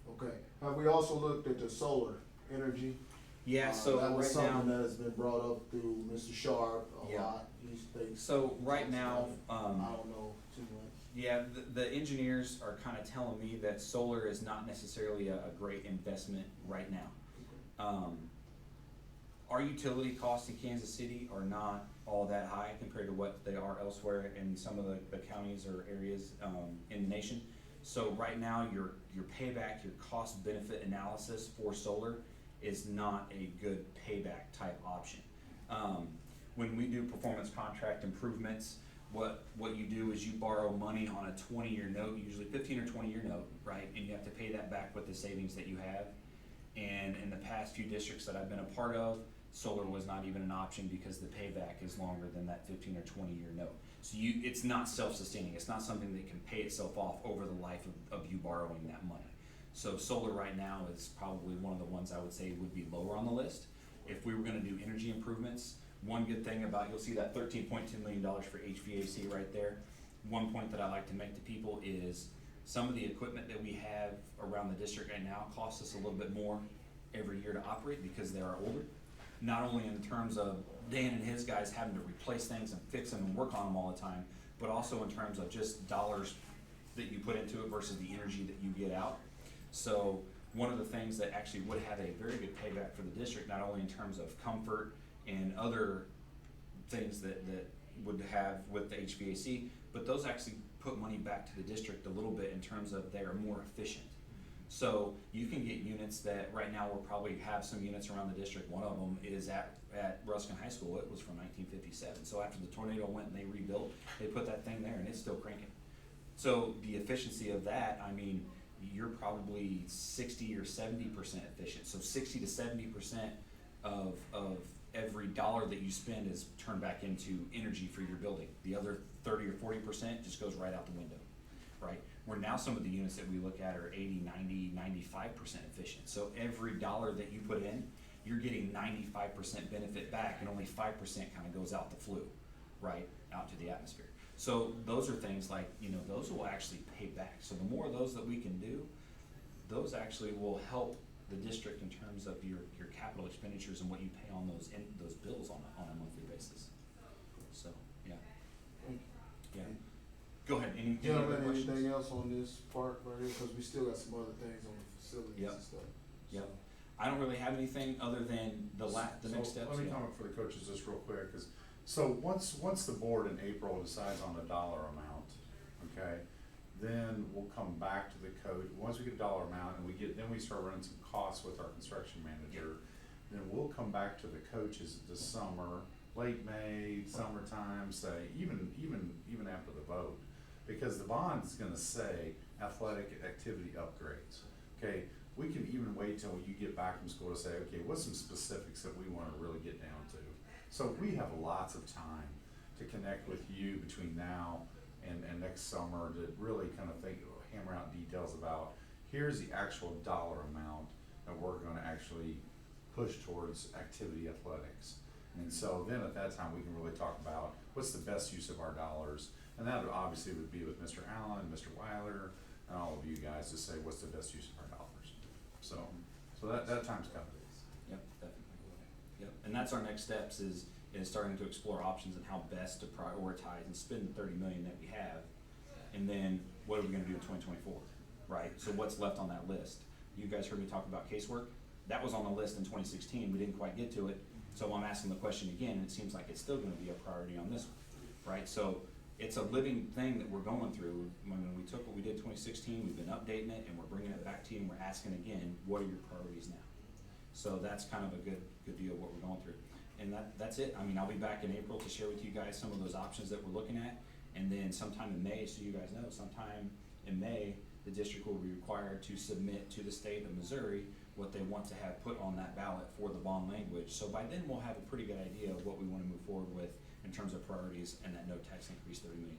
Okay. Have we also looked at the solar energy? Yeah, so that was right now, something that has been brought up through Mr. Sharp a Yeah. lot. He's thinks. so right now, I don't know too much. yeah, the engineers are kind of telling me that solar is not necessarily a great investment right now. Our utility costs in Kansas City are not all that high compared to what they are elsewhere in some of the counties or areas in the nation. So right now, your payback, your cost benefit analysis for solar is not a good payback type option. When we do performance contract improvements, what you do is you borrow money on a 20-year note, usually 15 or 20-year note, right? And you have to pay that back with the savings that you have. And in the past few districts that I've been a part of, solar was not even an option because the payback is longer than that 15 or 20-year note. So it's not self-sustaining. It's not something that can pay itself off over the life of you borrowing that money. So solar right now is probably one of the ones I would say would be lower on the list. If we were gonna do energy improvements, one good thing about, you'll see that $13.2 million for HVAC right there. One point that I like to make to people is some of the equipment that we have around the district right now costs us a little bit more every year to operate because they are older. Not only in terms of Dan and his guys having to replace things and fix them and work on them all the time, but also in terms of just dollars that you put into it versus the energy that you get out. So one of the things that actually would have a very good payback for the district, not only in terms of comfort and other things that would have with the HVAC, but those actually put money back to the district a little bit in terms of they are more efficient. So you can get units that right now we'll probably have some units around the district. One of them is at Ruskin High School. It was from 1957. So after the tornado went and they rebuilt, they put that thing there and it's still cranking. So the efficiency of that, I mean, you're probably 60 or 70% efficient. So 60 to 70% of every dollar that you spend is turned back into energy for your building. The other 30 or 40% just goes right out the window, right? Where now some of the units that we look at are 80, 90, 95% efficient. So every dollar that you put in, you're getting 95% benefit back and only 5% kind of goes out the flue, right? Out to the atmosphere. So those are things like, those will actually pay back. So the more of those that we can do, those actually will help the district in terms of your capital expenditures and what you pay on those bills on a monthly basis. So, yeah. Yeah. Go ahead, any other Gentlemen, questions? anything else on this part right here? Cause we still got some other things on the facilities Yep. and stuff. Yep. I don't really have anything other than the next steps. Let me yeah. comment for the coaches just real quick, so once the board in April decides on a dollar amount, okay, then we'll come back to the coach, once we get a dollar amount and then we start running some costs with our construction manager, then we'll come back to the coaches this summer, late May, summertime, say, even after the vote. Because the bond is gonna say athletic activity upgrades, okay? We can even wait till you get back from school to say, okay, what's some specifics that we wanna really get down to? So we have lots of time to connect with you between now and next summer to really kind of hammer out details about, here's the actual dollar amount that we're gonna actually push towards activity athletics. And so then at that time, we can really talk about what's the best use of our dollars. And that obviously would be with Mr. Allen, Mr. Weiler, and all of you guys to say what's the best use of our dollars. So that time's coming. Yep, definitely. Yep, and that's our next steps is starting to explore options and how best to prioritize and spend the $30 million that we have. And then what are we gonna do in 2024, right? So what's left on that list? You guys heard me talk about casework. That was on the list in 2016. We didn't quite get to it. So I'm asking the question again, and it seems like it's still gonna be a priority on this one, right? So it's a living thing that we're going through. When we took what we did 2016, we've been updating it and we're bringing it back to you and we're asking again, what are your priorities now? So that's kind of a good deal what we're going through. and that's it. I mean, I'll be back in April to share with you guys some of those options that we're looking at. And then sometime in May, so you guys know, sometime in May, the district will be required to submit to the state of Missouri what they want to have put on that ballot for the bond language. So by then, we'll have a pretty good idea of what we wanna move forward with in terms of priorities and that no tax increase, $30 million.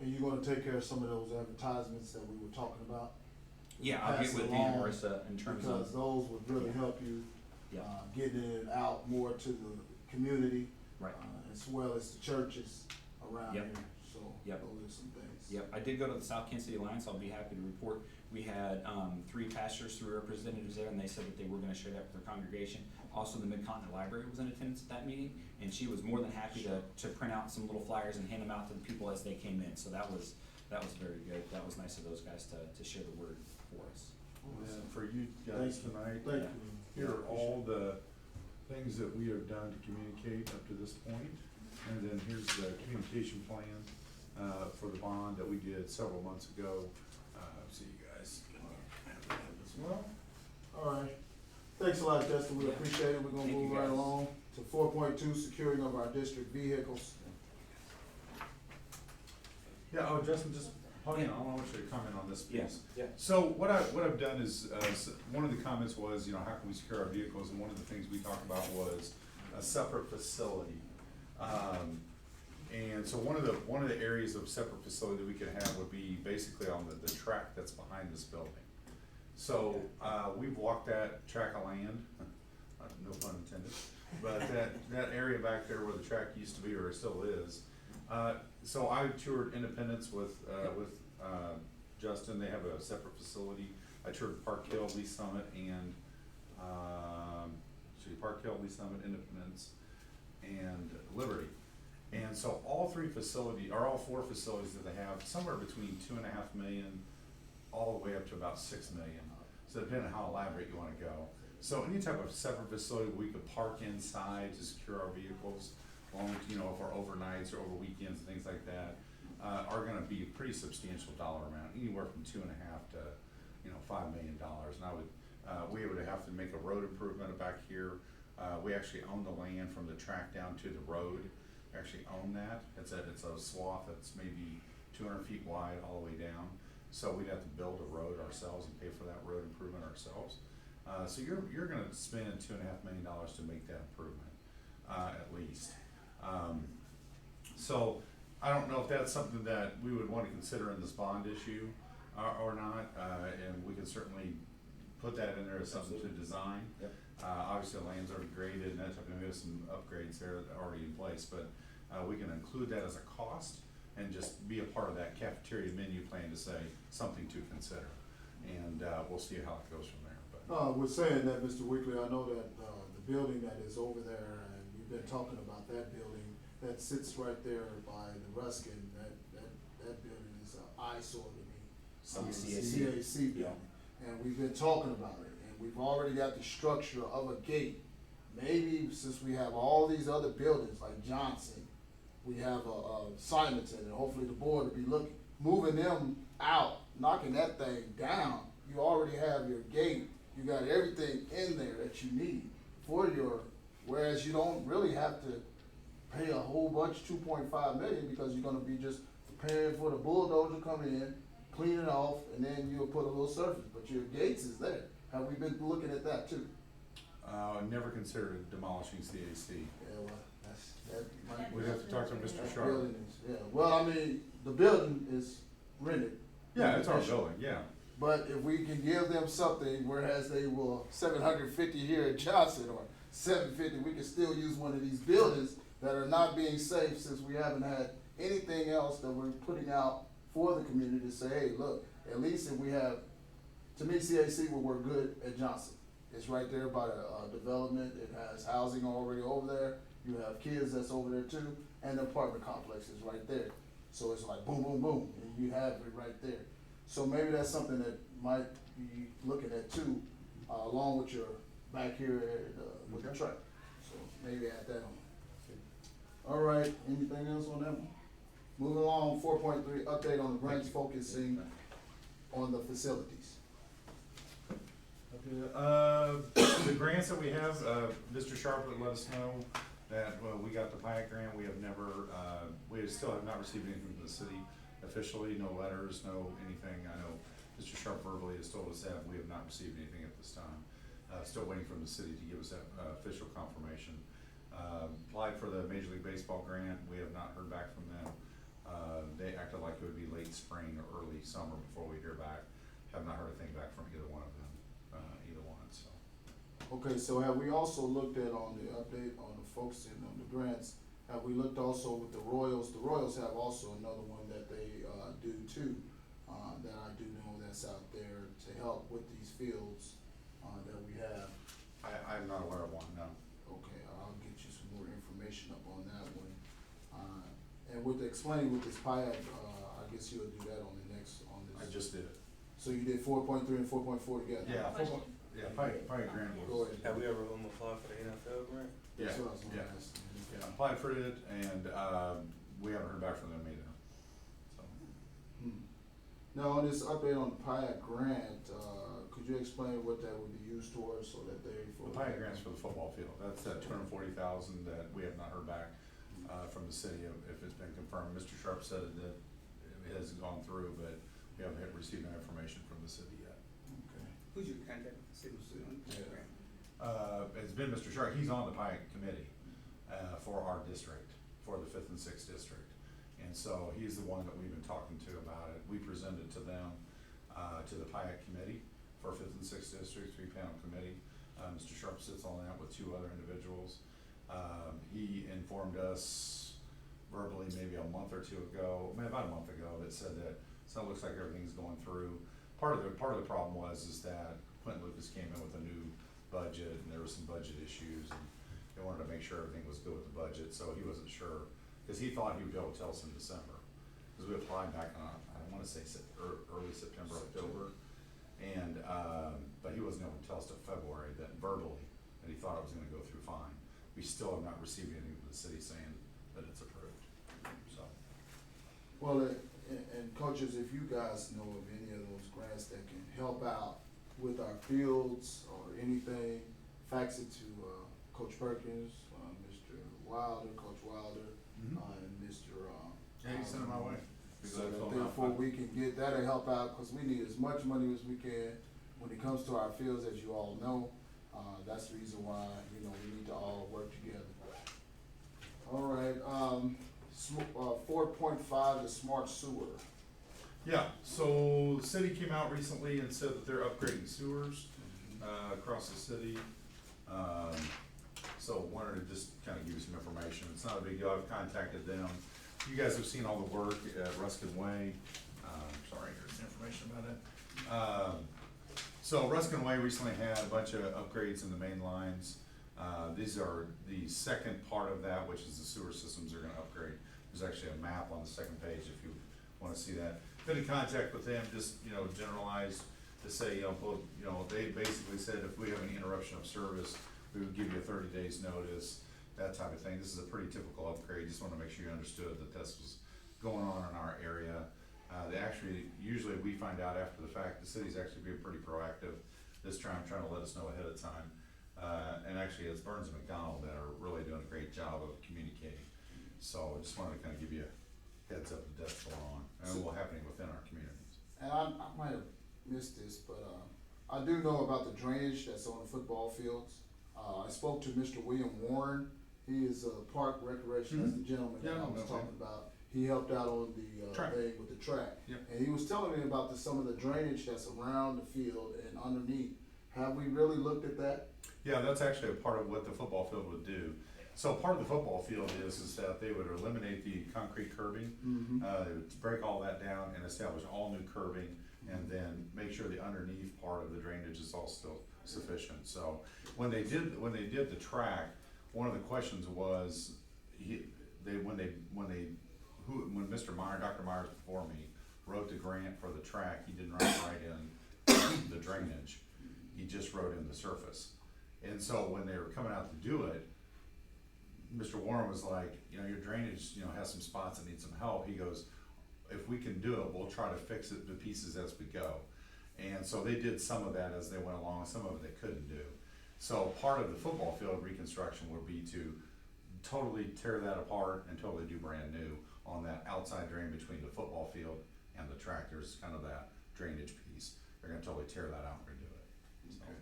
And you're gonna take care of some of those advertisements that we were talking about? Yeah, I'll Pass get with it Dan and along, Marissa in terms because of, those would really help you, Yeah. getting it out more to the community. right. As well as the churches around here, Yep. so Yep. those are some things. Yep, I did go to the South Kansas City Alliance, I'll be happy to report. We had, 3 pastors, 3 representatives there, and they said that they were gonna share that with their congregation. Also, the Mid-Continent Library was in attendance at that meeting, and she was more than happy to print out some little flyers and hand them out to the people as they came in, so that was very good. That was nice of those guys to share the word for us. And for you guys Thank you. tonight, Thank Yeah. you. here are all the things that we have done to communicate up to this point. And then here's the communication plan, for the bond that we did several months ago. So you guys have that as well. All right, thanks a lot, Justin, we Yeah. appreciate it, we're gonna Thank you, move right guys. along to 4.2, securing of our district vehicles. Yeah, oh, Justin, just, hold on, I want you to comment on this piece. Yeah. So what I've done is, one of the comments was, how can we secure our vehicles, and one of the things we talked about was a separate facility. And so one of the areas of separate facility that we could have would be basically on the track that's behind this building. So, we've walked that track of land, no pun intended, but that area back there where the track used to be, or still is. So I toured Independence with Justin, they have a separate facility. I toured Park Hill, Lee Summit, and, Park Hill, Lee Summit, Independence, and Liberty. And so all 4 facilities that they have, somewhere between 2.5 million, all the way up to about 6 million. So depending on how elaborate you wanna go. So any type of separate facility we could park inside to secure our vehicles, along with, for overnights or over weekends and things like that, are gonna be a pretty substantial dollar amount, anywhere from 2.5 to, $5 million. And I would, we would have to make a road improvement back here. We actually own the land from the track down to the road. We actually own that. It's a swath that's maybe 200 feet wide all the way down. So we'd have to build a road ourselves and pay for that road improvement ourselves. So you're gonna spend $2.5 million to make that improvement, at least. So I don't know if that's something that we would wanna consider in this bond issue, or not, and we can certainly put that in there as something to design. Yep. Obviously the land's already graded, and that's, we have some upgrades there that are already in place, but, we can include that as a cost and just be a part of that cafeteria menu plan to say something to consider. And, we'll see how it goes from there, but. With saying that, Mr. Weekly, I know that, the building that is over there, and we've been talking about that building, that sits right there by the Ruskin, that building is an eyesore to me. CAC building, and we've been talking about it, and we've already got the structure of a gate. Maybe since we have all these other buildings like Johnson, we have Simonton, and hopefully the board will be moving them out, knocking that thing down. You already have your gate, you got everything in there that you need for whereas you don't really have to pay a whole bunch, 2.5 million, because you're gonna be just preparing for the bulldozer to come in, clean it off, and then you'll put a little surface, but your gates is there. Have we been looking at that too? Never considered demolishing CAC. Yeah, well, that might be. We'd have to talk to Mr. That Sharp. building is- Yeah, well, I mean, the building is rented. Yeah, it's our building, yeah. But if we can give them something, whereas they were 750 here at Johnson or 750, we can still use one of these buildings that are not being safe, since we haven't had anything else that we're putting out for the community to say, hey, look, at least if we have, to me, CAC will work good at Johnson. It's right there by the development, it has housing already over there, you have kids that's over there too, and the apartment complex is right there. So it's like boom, boom, boom, and you have it right there. So maybe that's something that might be looking at too, along with your back here with the Okay. truck. So maybe add that on. All right, anything else on that one? Moving along, 4.3, update on the grants focusing on the facilities. Okay, the grants that we have, Mr. Sharp let us know, That, well, we got the Pyatt grant, we have never, we still have not received anything from the city officially, no letters, no anything. I know Mr. Sharp verbally has told us that, we have not received anything at this time. Still waiting from the city to give us that, official confirmation. Applied for the Major League Baseball grant, we have not heard back from them. They acted like it would be late spring or early summer before we hear back. Have not heard a thing back from either one of them, either one, so. Okay, so have we also looked at on the update on the focusing on the grants, have we looked also with the Royals? The Royals have also another one that they, do too, that I do know that's out there to help with these fields, that we have. I'm not aware of one, no. Okay, I'll get you some more information up on that one. And with explaining with this PIAC, I guess you'll do that on the next, on this. I just did it. So you did 4.3 and 4.4 together? Yeah, football, yeah, Pyatt grant Go was. ahead. Have we ever applied for the NFL grant? Yeah, That's what I was gonna yeah. ask. Yeah, applied for it, and, we haven't heard back from them either, so. Now, on this update on the PIAC grant, could you explain what that would be used towards so that they? The Pyatt grant's for the football field, that's that $240,000 that we have not heard back, from the city if it's been confirmed. Mr. Sharp said that it has gone through, but we haven't received no information from the city yet. Okay. Who's your contact with the city on the Yeah. grant? It's been Mr. Sharp, he's on the Pyatt committee, for our district, for the 5th and 6th district. And so he's the one that we've been talking to about it. We presented to them, to the Pyatt committee for 5th and 6th district, 3-panel committee. Mr. Sharp sits on that with 2 other individuals. He informed us verbally maybe a month or 2 ago, about a month ago, that said that, so it looks like everything's going through. Part of the problem is that Quentin Lucas came in with a new budget, and there were some budget issues, and they wanted to make sure everything was good with the budget, so he wasn't sure, because he thought he would be able to tell us in December. Because we applied back on, I wanna say early September, October, and, but he wasn't able to tell us till February, that verbally, that he thought it was gonna go through fine. We still have not received anything from the city saying that it's approved, so. Well, and coaches, if you guys know of any of those grants that can help out with our fields or anything, fax it to, Coach Perkins, Mr. Wilder, Coach Wilder, Mhm. and Mr. Yeah, you send it my way. Be So glad to that fill 'em out. therefore we can get, that'll help out, cause we need as much money as we can when it comes to our fields, as you all know. That's the reason why, you know, we need to all work together. All right, 4.5, the smart sewer. Yeah, so the city came out recently and said that they're upgrading sewers, across the city. So wanted to just kind of give you some information. It's not a big deal. I've contacted them. You guys have seen all the work at Ruskin Way. Sorry, here's the information about it. So Ruskin Way recently had a bunch of upgrades in the main lines. These are the second part of that, which is the sewer systems are gonna upgrade. There's actually a map on the second page if you wanna see that. Been in contact with them, just, generalized to say, they basically said if we have any interruption of service, we would give you a 30 days notice, that type of thing. This is a pretty typical upgrade, just wanna make sure you understood that this was going on in our area. They actually, usually we find out after the fact, the city's actually being pretty proactive this time, trying to let us know ahead of time. And actually it's Burns and McDonald that are really doing a great job of communicating. So I just wanted to kind of give you a heads up that that's going on, and what's happening within our communities. And I might have missed this, but, I do know about the drainage that's on the football fields. I spoke to Mr. William Warren. He is Park Recreation, that's the gentleman that Yeah, I I was know talking him. about. He helped out on the, Track. thing with the track. Yep. And he was telling me about some of the drainage that's around the field and underneath. Have we really looked at that? Yeah, that's actually a part of what the football field would do. So part of the football field is that they would eliminate the concrete curbing. They would break all that down and establish all new curbing, and then make sure the underneath part of the drainage is all still sufficient. So when they did the track, one of the questions was, when Mr. Meyer, Dr. Myers before me, wrote the grant for the track, he didn't write in the drainage, he just wrote in the surface. And so when they were coming out to do it, Mr. Warren was like, your drainage, has some spots that need some help. He goes, if we can do it, we'll try to fix it to pieces as we go. And so they did some of that as they went along, some of it they couldn't do. So part of the football field reconstruction would be to totally tear that apart and totally do brand new on that outside drain between the football field and the track. There's kind of that drainage piece. They're gonna totally tear that out and redo it. So, Okay.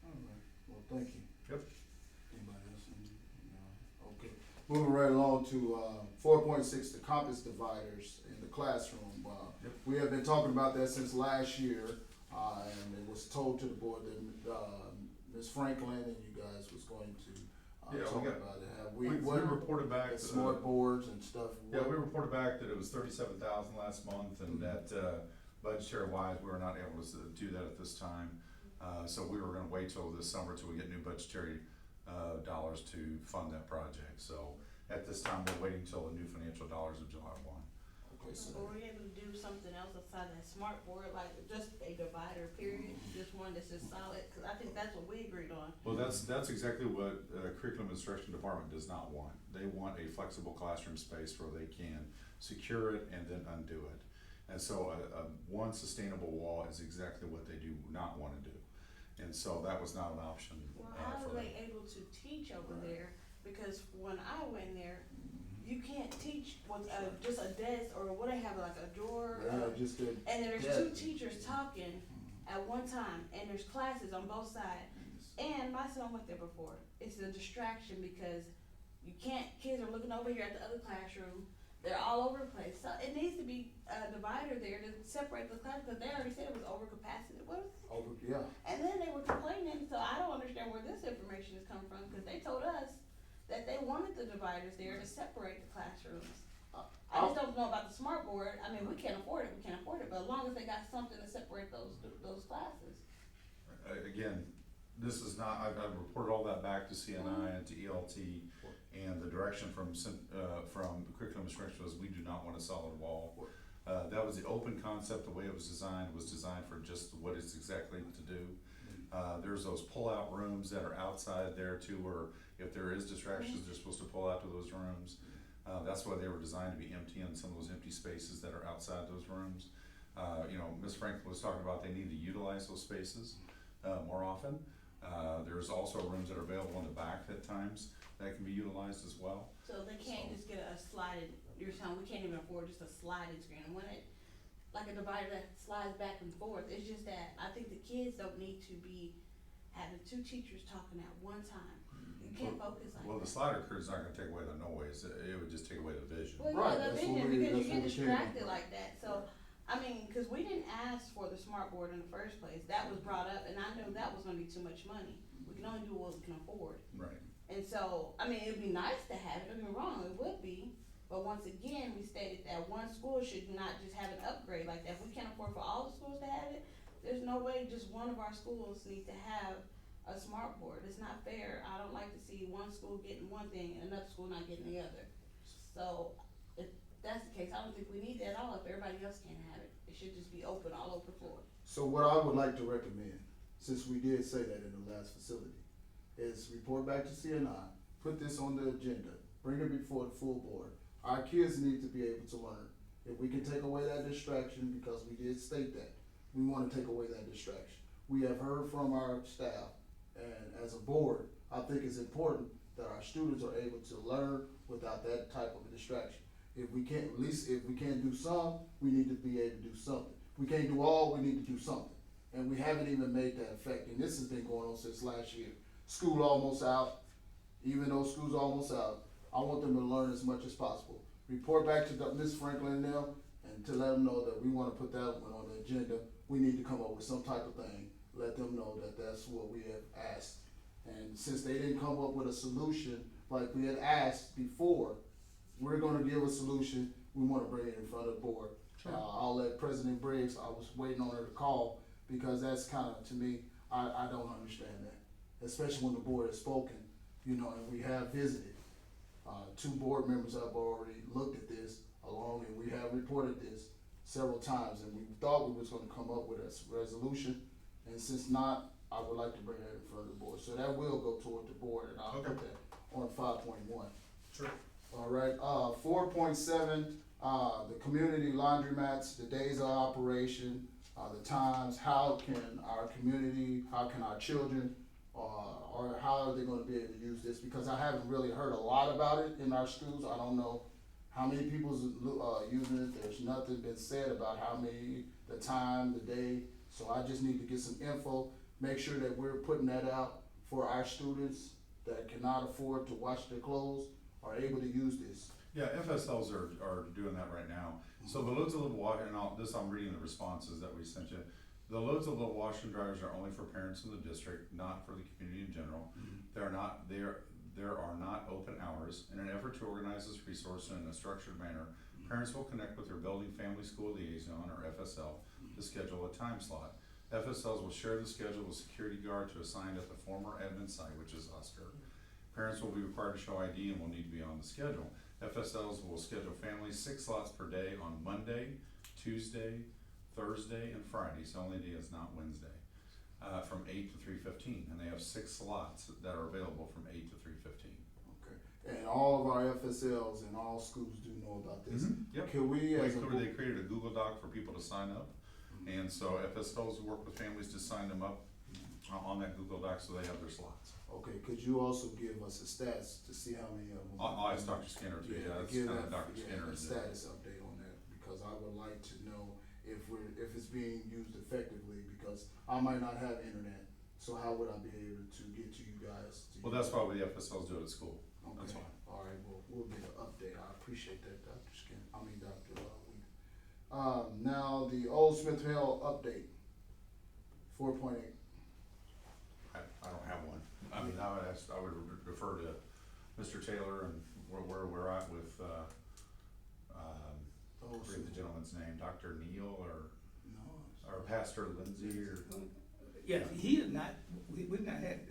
Alright, well, thank you. Yep. Anybody else? No? Okay, moving right along to, 4.6, the compass dividers in the classroom. Yep. We have been talking about that since last year, and it was told to the board that, Ms. Franklin and you guys was going to, Yeah, talk we got- about it. Have We what- reported back. the smart boards and stuff. Yeah, we reported back that it was 37,000 last month, and that, budgetary wise, we were not able to do that at this time. So we were gonna wait till this summer till we get new budgetary, dollars to fund that project. So at this time, we're waiting till the new financial dollars of July 1. Okay, so. Were we able to do something else outside that smart board, like just a divider period, just one that's just solid, cause I think that's what we agreed on. Well, that's exactly what curriculum instruction department does not want. They want a flexible classroom space where they can secure it and then undo it. And so a one sustainable wall is exactly what they do not wanna do. And so that was not an option Well, how for are them. they able to teach over there? Because when I went there, you can't teach with just a desk or what they have, like a drawer. Yeah, just did. And there's two teachers talking at one time, and there's classes on both sides. And my son went there before. It's a distraction because you can't, kids are looking over here at the other classroom. They're all over the place. So it needs to be a divider there to separate the class, because they already said it was overcapacity. What was it? Over, yeah. And then they were complaining, so I don't understand where this information is coming from, because they told us that they wanted the dividers there to separate the classrooms. I just don't know about the smart board. I mean, we can't afford it, but as long as they got something to separate those classes. Again, this is not, I've reported all that back to CNI and to ELT, and the direction from curriculum instruction was we do not want a solid wall. That was the open concept, the way it was designed for just what it's exactly to do. There's those pull-out rooms that are outside there too, where if there is distractions, they're supposed to pull out to those rooms. That's why they were designed to be empty, and some of those empty spaces that are outside those rooms. Ms. Franklin was talking about they need to utilize those spaces more often. There's also rooms that are available in the back at times that can be utilized as well. So they can't just get a slided, you're saying we can't even afford just a sliding screen. When it, like a divider that slides back and forth, it's just that I think the kids don't need to be having two teachers talking at one time. You can't focus like Well, the that. slider curve is not gonna take away the noise, it would just take away the vision. Well, Right, yeah, the that's what vision, we- because that's you what get we came distracted up like that, so, I mean, cause we didn't ask for the smart board in the first place, that was brought up, and I knew that was gonna be too much money. We can only do what we can afford, Right. and so, I mean, it'd be nice to have it, don't get me wrong, it would be, but once again, we stated that one school should not just have an upgrade like that. If we can't afford for all the schools to have it, there's no way just one of our schools needs to have a smart board. It's not fair. I don't like to see one school getting one thing and another school not getting the other. So, if that's the case, I don't think we need that at all if everybody else can't have it. It should just be open all over the floor. So what I would like to recommend, since we did say that in the last facility, is report back to CNI, put this on the agenda, bring it before the full board. Our kids need to be able to learn. If we can take away that distraction, because we did state that, we wanna take away that distraction. We have heard from our staff, and as a board, I think it's important that our students are able to learn without that type of a distraction. If we can't, at least if we can't do some, we need to be able to do something. We can't do all, we need to do something. And we haven't even made that effect, and this has been going on since last year. School almost out, even though school's almost out, I want them to learn as much as possible. Report back to Ms. Franklin and them, and to let them know that we wanna put that one on the agenda. We need to come up with some type of thing, let them know that that's what we have asked. And since they didn't come up with a solution like we had asked before, we're gonna give a solution, we wanna bring it in front of the board. I'll let President Briggs, I was waiting on her to call, because that's kinda, to me, I don't understand that. Especially when the board has spoken, and we have visited. Two board members have already looked at this along, and we have reported this several times, and we thought we was gonna come up with a resolution, and since not, I would like to bring that in front of the board, so that will go toward the board, and I'll put that on 5.1. Sure. All right, 4.7, the community laundromats, the days of operation, the times, how can our community, how can our children or how are they gonna be able to use this? Because I haven't really heard a lot about it in our schools. I don't know how many people's using it. There's nothing been said about how many, the time, the day. So I just need to get some info, make sure that we're putting that out for our students that cannot afford to wash their clothes are able to use this. Yeah, FSLs are doing that right now. So the loads of little water, and I'm reading the responses that we sent you. The loads of little washer and dryers are only for parents in the district, not for the community in general. There are not open hours. In an effort to organize this resource in a structured manner, parents will connect with their building family school liaison, or FSL, to schedule a time slot. FSLs will share the schedule with security guard to assign at the former admin site, which is Oscar. Parents will be required to show ID and will need to be on the schedule. FSLs will schedule families 6 slots per day on Monday, Tuesday, Thursday, and Friday. So the only day is not Wednesday, from 8 to 3:15, and they have 6 slots that are available from 8 to 3:15. Okay. And all of our FSLs in all schools do know about this. Yep. Can we, as a They created a Google Doc for people to sign up, and so FSLs work with families to sign them up on that Google Doc so they have their slots. okay, could you also give us a stats to see how many of them? I'll ask Dr. Skinner too. Yeah, that's give kind of that- Dr. yeah, Skinner. a status update on that, because I would like to know if it's being used effectively, because I might not have internet, so how would I be able to get to you guys? Well, that's why the FSLs do it at school. Okay, That's why. all right, well, we'll get an update, I appreciate that, Dr. Dr. Weed. Now, the Old Smith Hill update, 4.8. I don't have one. I mean, I would refer to Mr. Taylor and where we're at with, I forget the gentleman's name, Dr. Neal or Pastor Lindsay or. Yeah, he is not, we've not had,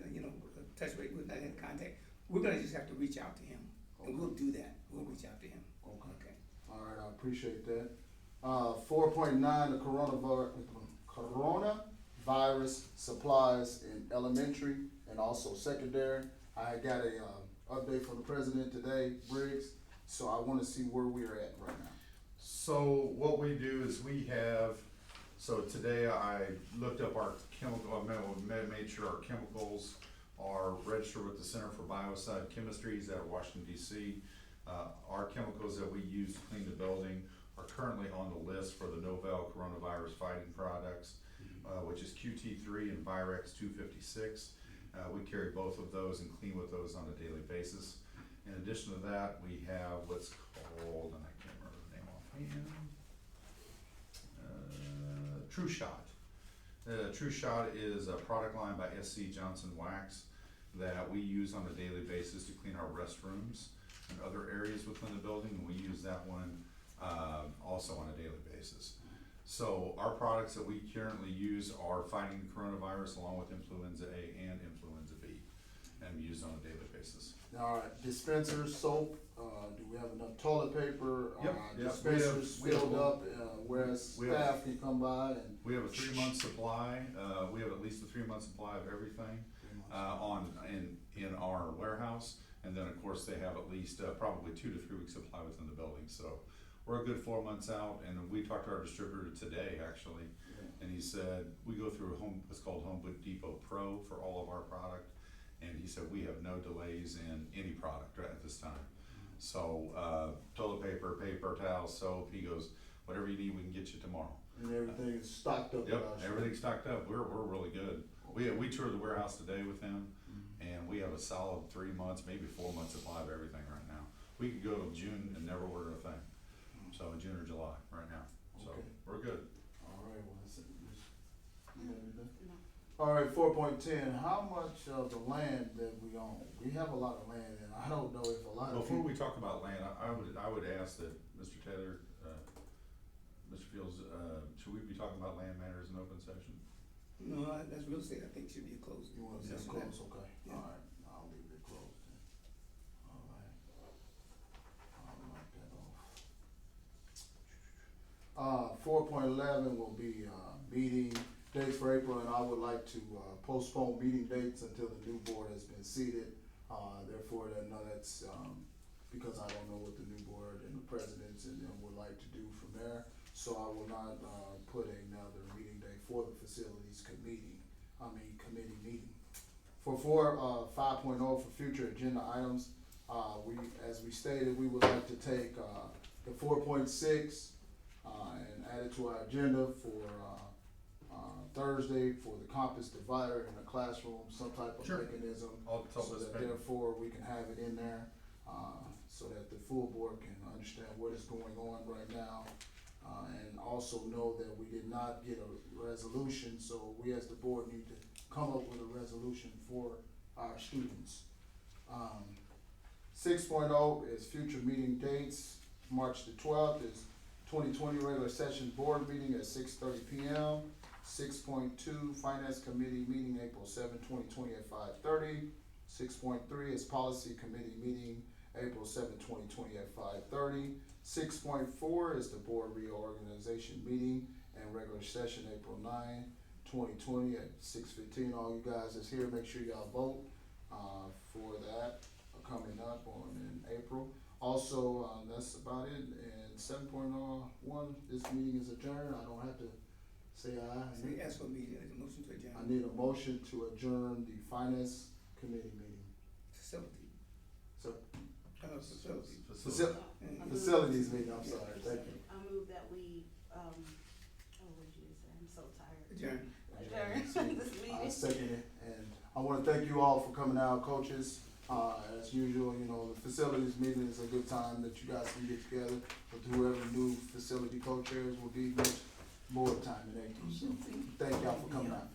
touch base, we've not had contact. We're gonna just have to reach out to him, and we'll do that. We'll reach out to him. Okay. All right, I appreciate that. 4.9, the coronavirus supplies in elementary and also secondary. I got a update from the president today, Briggs, so I wanna see where we are at right now. So what we do is so today I looked up our chemical, I made sure our chemicals are registered with the Center for Biocide Chemistries out of Washington DC. Our chemicals that we use to clean the building are currently on the list for the Novel coronavirus fighting products, which is QT3 and Virex 256. We carry both of those and clean with those on a daily basis. In addition to that, we have what's called, and I can't remember the name offhand, True Shot. True Shot is a product line by SC Johnson Wax that we use on a daily basis to clean our restrooms and other areas within the building, and we use that one also on a daily basis. So our products that we currently use are fighting the coronavirus along with influenza A and influenza B, and used on a daily basis. All right, dispensers, soap, do we have enough toilet paper? Yep, Dispensers we have- filled up, whereas we have- staff can come by and. We have a 3-month supply. We have at least a 3-month supply of everything in our warehouse, and then of course they have at least probably 2 to 3 weeks supply within the building. So we're a good 4 months out, and we talked to our distributor today actually, and he said we go through what's called Home Depot Pro for all of our product, and he said we have no delays in any product right at this time. So toilet paper, paper towels, soap. He goes, whatever you need, we can get you tomorrow. And everything is stocked up. Yep, at our store. everything's stocked up. We're really good. We toured the warehouse today with him, and we have a solid 3 months, maybe 4 months supply of everything right now. We could go to June and never order a thing. So June or July right now. So Okay. we're good. All right, well, that's it. You got anything? All right, 4.10, how much of the land that we own? We have a lot of land, and I don't know if a lot of Before people. we talk about land, I would ask that Mr. Taylor, Mr. Fields, should we be talking about land matters in open session? No, that's real estate, I think should be a closed. You want to say session. close, okay, Yeah. all right, I'll leave it closed then. All right. I'll knock that off. 4.11 will be, meeting dates for April, and I would like to, postpone meeting dates until the new board has been seated. Therefore, that's, because I don't know what the new board and the presidents and them would like to do from there. So I will not, put another meeting day for the facilities committee meeting For 5.0 for future agenda items, as we stated, we would like to take, the 4.6, and add it to our agenda for, Thursday for the compass divider in the classroom, some type of Sure. mechanism. I'll tell So Ms. that Payne. therefore we can have it in there, so that the full board can understand what is going on right now. And also know that we did not get a resolution, so we as the board need to come up with a resolution for our students. 6.0 is future meeting dates. March the 12th is 2020 regular session board meeting at 6:30 p.m. 6.2 finance committee meeting April 7, 2020 at 5:30. 6.3 is policy committee meeting April 7, 2020 at 5:30. 6.4 is the board reorganization meeting and regular session April 9, 2020 at 6:15. All you guys that's here, make sure y'all vote for that coming up in April. Also, that's about it. And 7.1, this meeting is adjourned. I don't have to say aye. So we ask for a meeting, a motion to adjourn. I need a motion to adjourn the finance committee meeting. Facility. So, Facility. facilities meeting, I'm sorry, thank you. I move that we, oh, what did you say? I'm so tired. Adjourn. Adjourn this I meeting. second it, and I wanna thank you all for coming out, coaches. As usual, you know, the facilities meeting is a good time that you guys can get together with whoever new facility co-chairs will be much more time in April, so thank y'all for coming out.